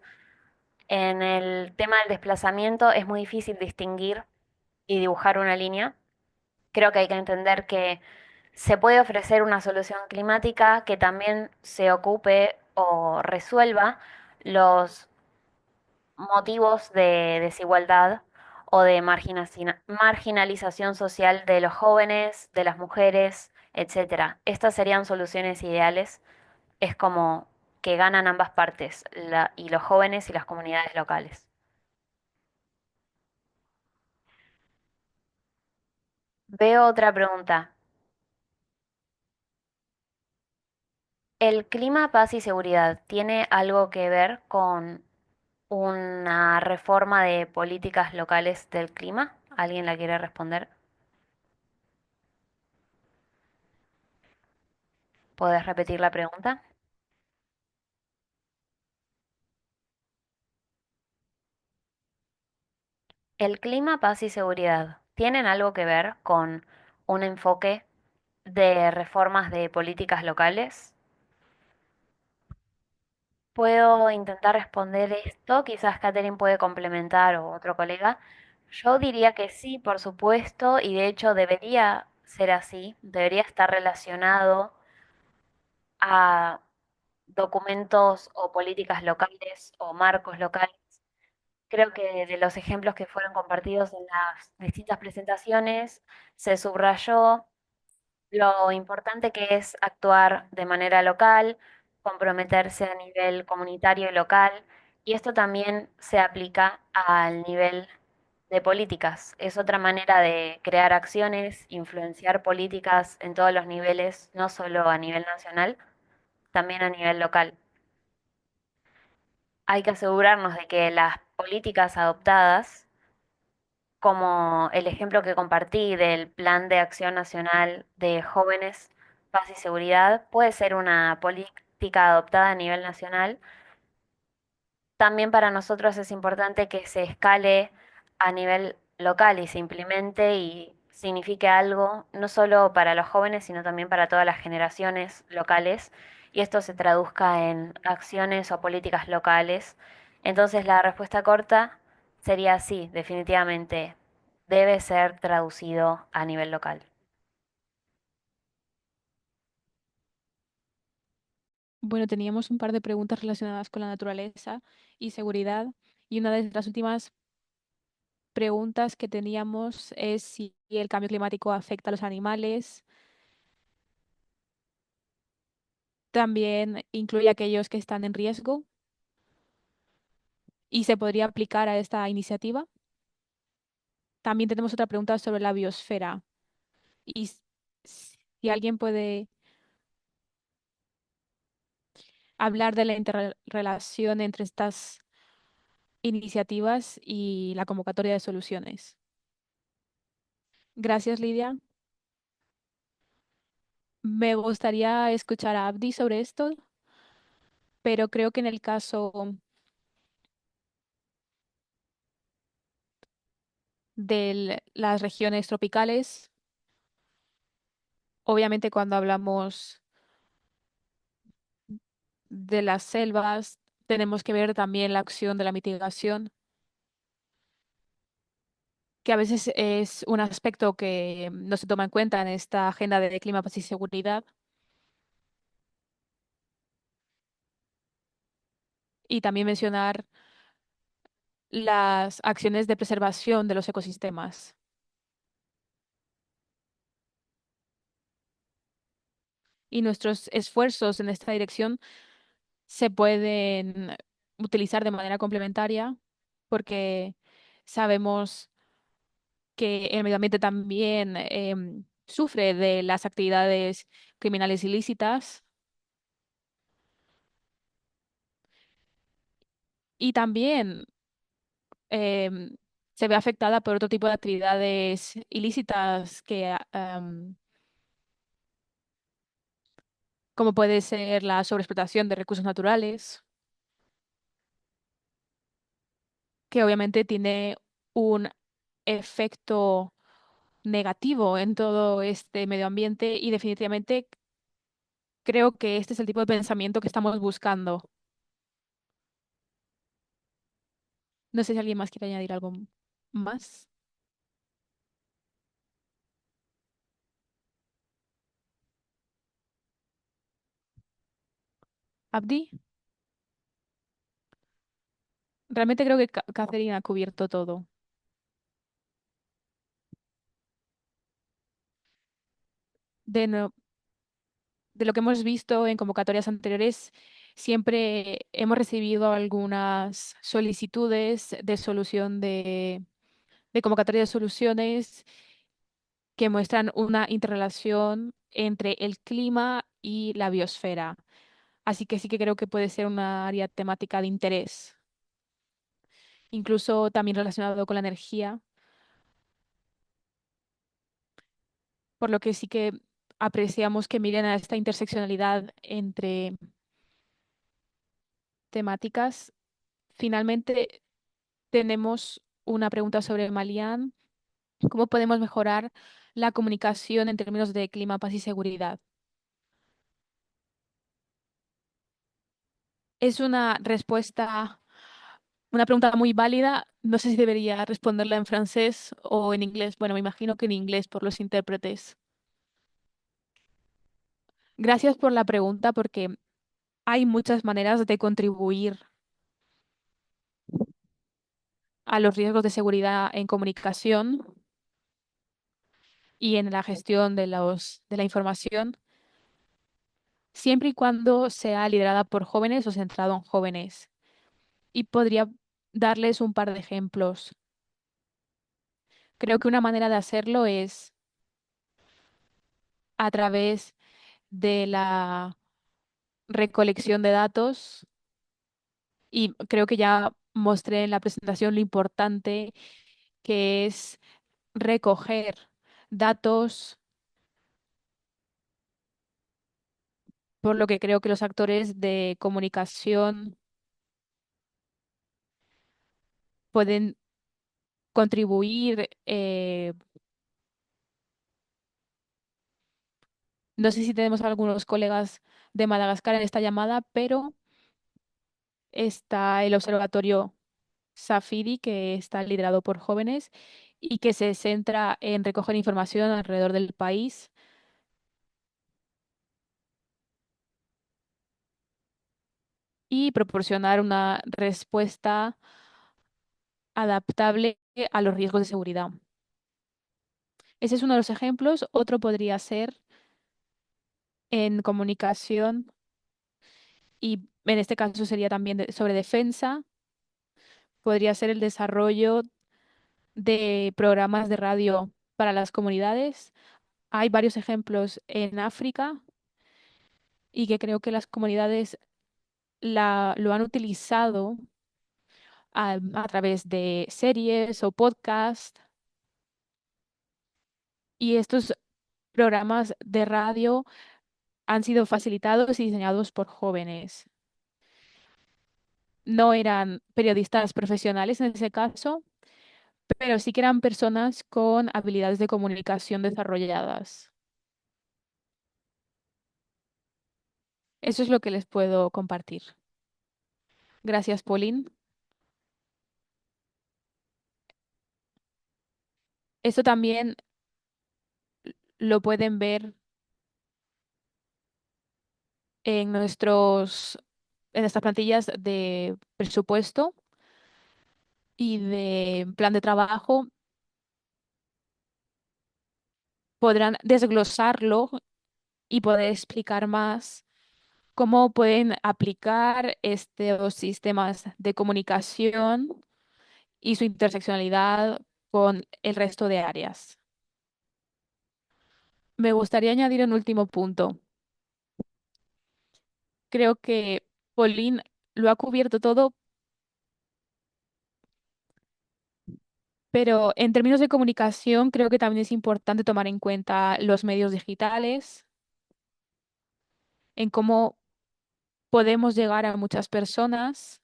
En el tema del desplazamiento es muy difícil distinguir y dibujar una línea. Creo que hay que entender que se puede ofrecer una solución climática que también se ocupe o resuelva los motivos de desigualdad o de marginalización social de los jóvenes, de las mujeres, etcétera. Estas serían soluciones ideales. Es como que ganan ambas partes, y los jóvenes y las comunidades locales. Veo otra pregunta. ¿El clima, paz y seguridad tiene algo que ver con una reforma de políticas locales del clima? ¿Alguien la quiere responder? ¿Podés repetir la pregunta? ¿El clima, paz y seguridad tienen algo que ver con un enfoque de reformas de políticas locales? Puedo intentar responder esto, quizás Catherine puede complementar o otro colega. Yo diría que sí, por supuesto, y de hecho debería ser así, debería estar relacionado a documentos o políticas locales o marcos locales. Creo que de los ejemplos que fueron compartidos en las distintas presentaciones se subrayó lo importante que es actuar de manera local, comprometerse a nivel comunitario y local, y esto también se aplica al nivel de políticas. Es otra manera de crear acciones, influenciar políticas en todos los niveles, no solo a nivel nacional, también a nivel local. Hay que asegurarnos de que las políticas adoptadas, como el ejemplo que compartí del Plan de Acción Nacional de Jóvenes, Paz y Seguridad, puede ser una política adoptada a nivel nacional. También para nosotros es importante que se escale a nivel local y se implemente y signifique algo, no solo para los jóvenes, sino también para todas las generaciones locales, y esto se traduzca en acciones o políticas locales. Entonces la respuesta corta sería sí, definitivamente debe ser traducido a nivel local. Bueno, teníamos un par de preguntas relacionadas con la naturaleza y seguridad, y una de las últimas preguntas que teníamos es si el cambio climático afecta a los animales. También incluye a aquellos que están en riesgo y se podría aplicar a esta iniciativa. También tenemos otra pregunta sobre la biosfera y si alguien puede hablar de la interrelación entre estas iniciativas y la convocatoria de soluciones. Gracias, Lidia. Me gustaría escuchar a Abdi sobre esto, pero creo que en el caso de las regiones tropicales, obviamente cuando hablamos de las selvas, tenemos que ver también la acción de la mitigación, que a veces es un aspecto que no se toma en cuenta en esta agenda de clima, paz y seguridad. Y también mencionar las acciones de preservación de los ecosistemas. Y nuestros esfuerzos en esta dirección se pueden utilizar de manera complementaria porque sabemos que el medio ambiente también sufre de las actividades criminales ilícitas y también em, se ve afectada por otro tipo de actividades ilícitas que, como puede ser la sobreexplotación de recursos naturales, que obviamente tiene un efecto negativo en todo este medio ambiente y definitivamente creo que este es el tipo de pensamiento que estamos buscando. No sé si alguien más quiere añadir algo más. Abdi, realmente creo que Catherine ha cubierto todo. De, no- de lo que hemos visto en convocatorias anteriores, siempre hemos recibido algunas solicitudes de solución de convocatoria de soluciones que muestran una interrelación entre el clima y la biosfera. Así que sí que creo que puede ser una área temática de interés, incluso también relacionado con la energía, por lo que sí que apreciamos que miren a esta interseccionalidad entre temáticas. Finalmente, tenemos una pregunta sobre Malian. ¿Cómo podemos mejorar la comunicación en términos de clima, paz y seguridad? Es una respuesta, una pregunta muy válida. No sé si debería responderla en francés o en inglés. Bueno, me imagino que en inglés por los intérpretes. Gracias por la pregunta porque hay muchas maneras de contribuir a los riesgos de seguridad en comunicación y en la gestión de la información, siempre y cuando sea liderada por jóvenes o centrado en jóvenes. Y podría darles un par de ejemplos. Creo que una manera de hacerlo es a través de la recolección de datos y creo que ya mostré en la presentación lo importante que es recoger datos, por lo que creo que los actores de comunicación pueden contribuir. No sé si tenemos algunos colegas de Madagascar en esta llamada, pero está el Observatorio Safiri, que está liderado por jóvenes y que se centra en recoger información alrededor del país y proporcionar una respuesta adaptable a los riesgos de seguridad. Ese es uno de los ejemplos. Otro podría ser en comunicación y en este caso sería también sobre defensa. Podría ser el desarrollo de programas de radio para las comunidades. Hay varios ejemplos en África y que creo que las comunidades lo han utilizado a través de series o podcasts. Y estos programas de radio han sido facilitados y diseñados por jóvenes. No eran periodistas profesionales en ese caso, pero sí que eran personas con habilidades de comunicación desarrolladas. Eso es lo que les puedo compartir. Gracias, Pauline. Esto también lo pueden ver en en estas plantillas de presupuesto y de plan de trabajo. Podrán desglosarlo y poder explicar más cómo pueden aplicar estos sistemas de comunicación y su interseccionalidad con el resto de áreas. Me gustaría añadir un último punto. Creo que Pauline lo ha cubierto todo, pero en términos de comunicación creo que también es importante tomar en cuenta los medios digitales, en cómo podemos llegar a muchas personas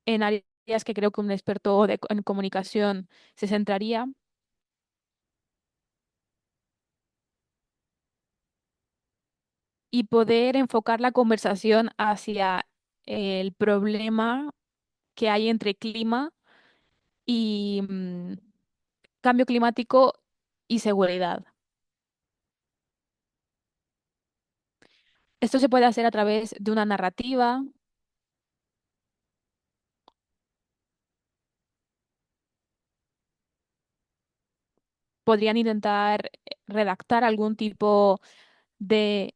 en áreas que creo que un experto en comunicación se centraría y poder enfocar la conversación hacia el problema que hay entre clima y cambio climático y seguridad. Esto se puede hacer a través de una narrativa. Podrían intentar redactar algún tipo de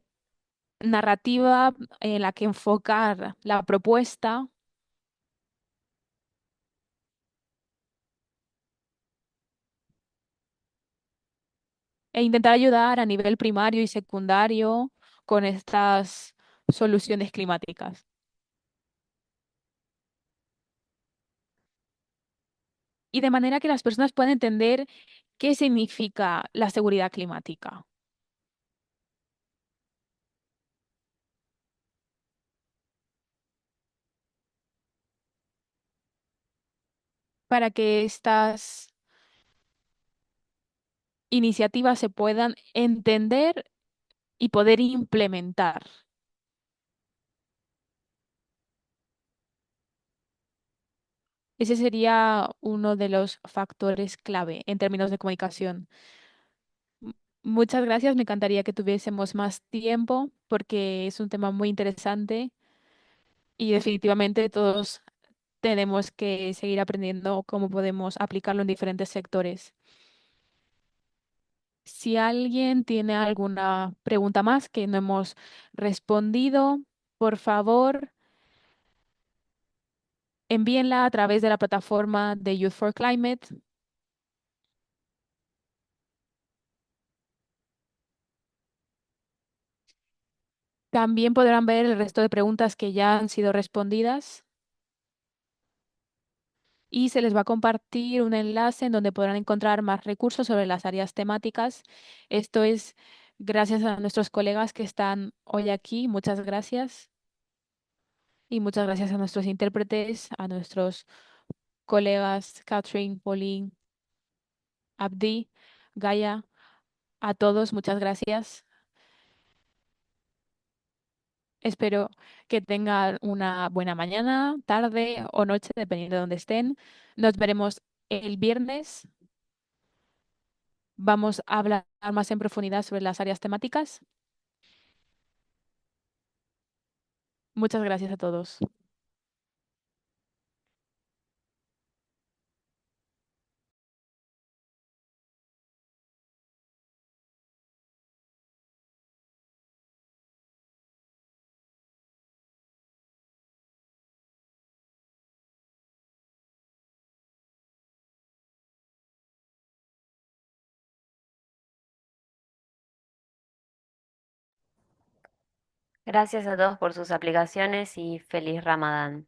narrativa en la que enfocar la propuesta e intentar ayudar a nivel primario y secundario con estas soluciones climáticas. Y de manera que las personas puedan entender qué significa la seguridad climática, para que estas iniciativas se puedan entender y poder implementar. Ese sería uno de los factores clave en términos de comunicación. Muchas gracias, me encantaría que tuviésemos más tiempo porque es un tema muy interesante y definitivamente todos tenemos que seguir aprendiendo cómo podemos aplicarlo en diferentes sectores. Si alguien tiene alguna pregunta más que no hemos respondido, por favor, envíenla a través de la plataforma de Youth for Climate. También podrán ver el resto de preguntas que ya han sido respondidas y se les va a compartir un enlace en donde podrán encontrar más recursos sobre las áreas temáticas. Esto es gracias a nuestros colegas que están hoy aquí. Muchas gracias. Y muchas gracias a nuestros intérpretes, a nuestros colegas Catherine, Pauline, Abdi, Gaia, a todos. Muchas gracias. Espero que tengan una buena mañana, tarde o noche, dependiendo de dónde estén. Nos veremos el viernes. Vamos a hablar más en profundidad sobre las áreas temáticas. Muchas gracias a todos. Gracias a todos por sus aplicaciones y feliz Ramadán.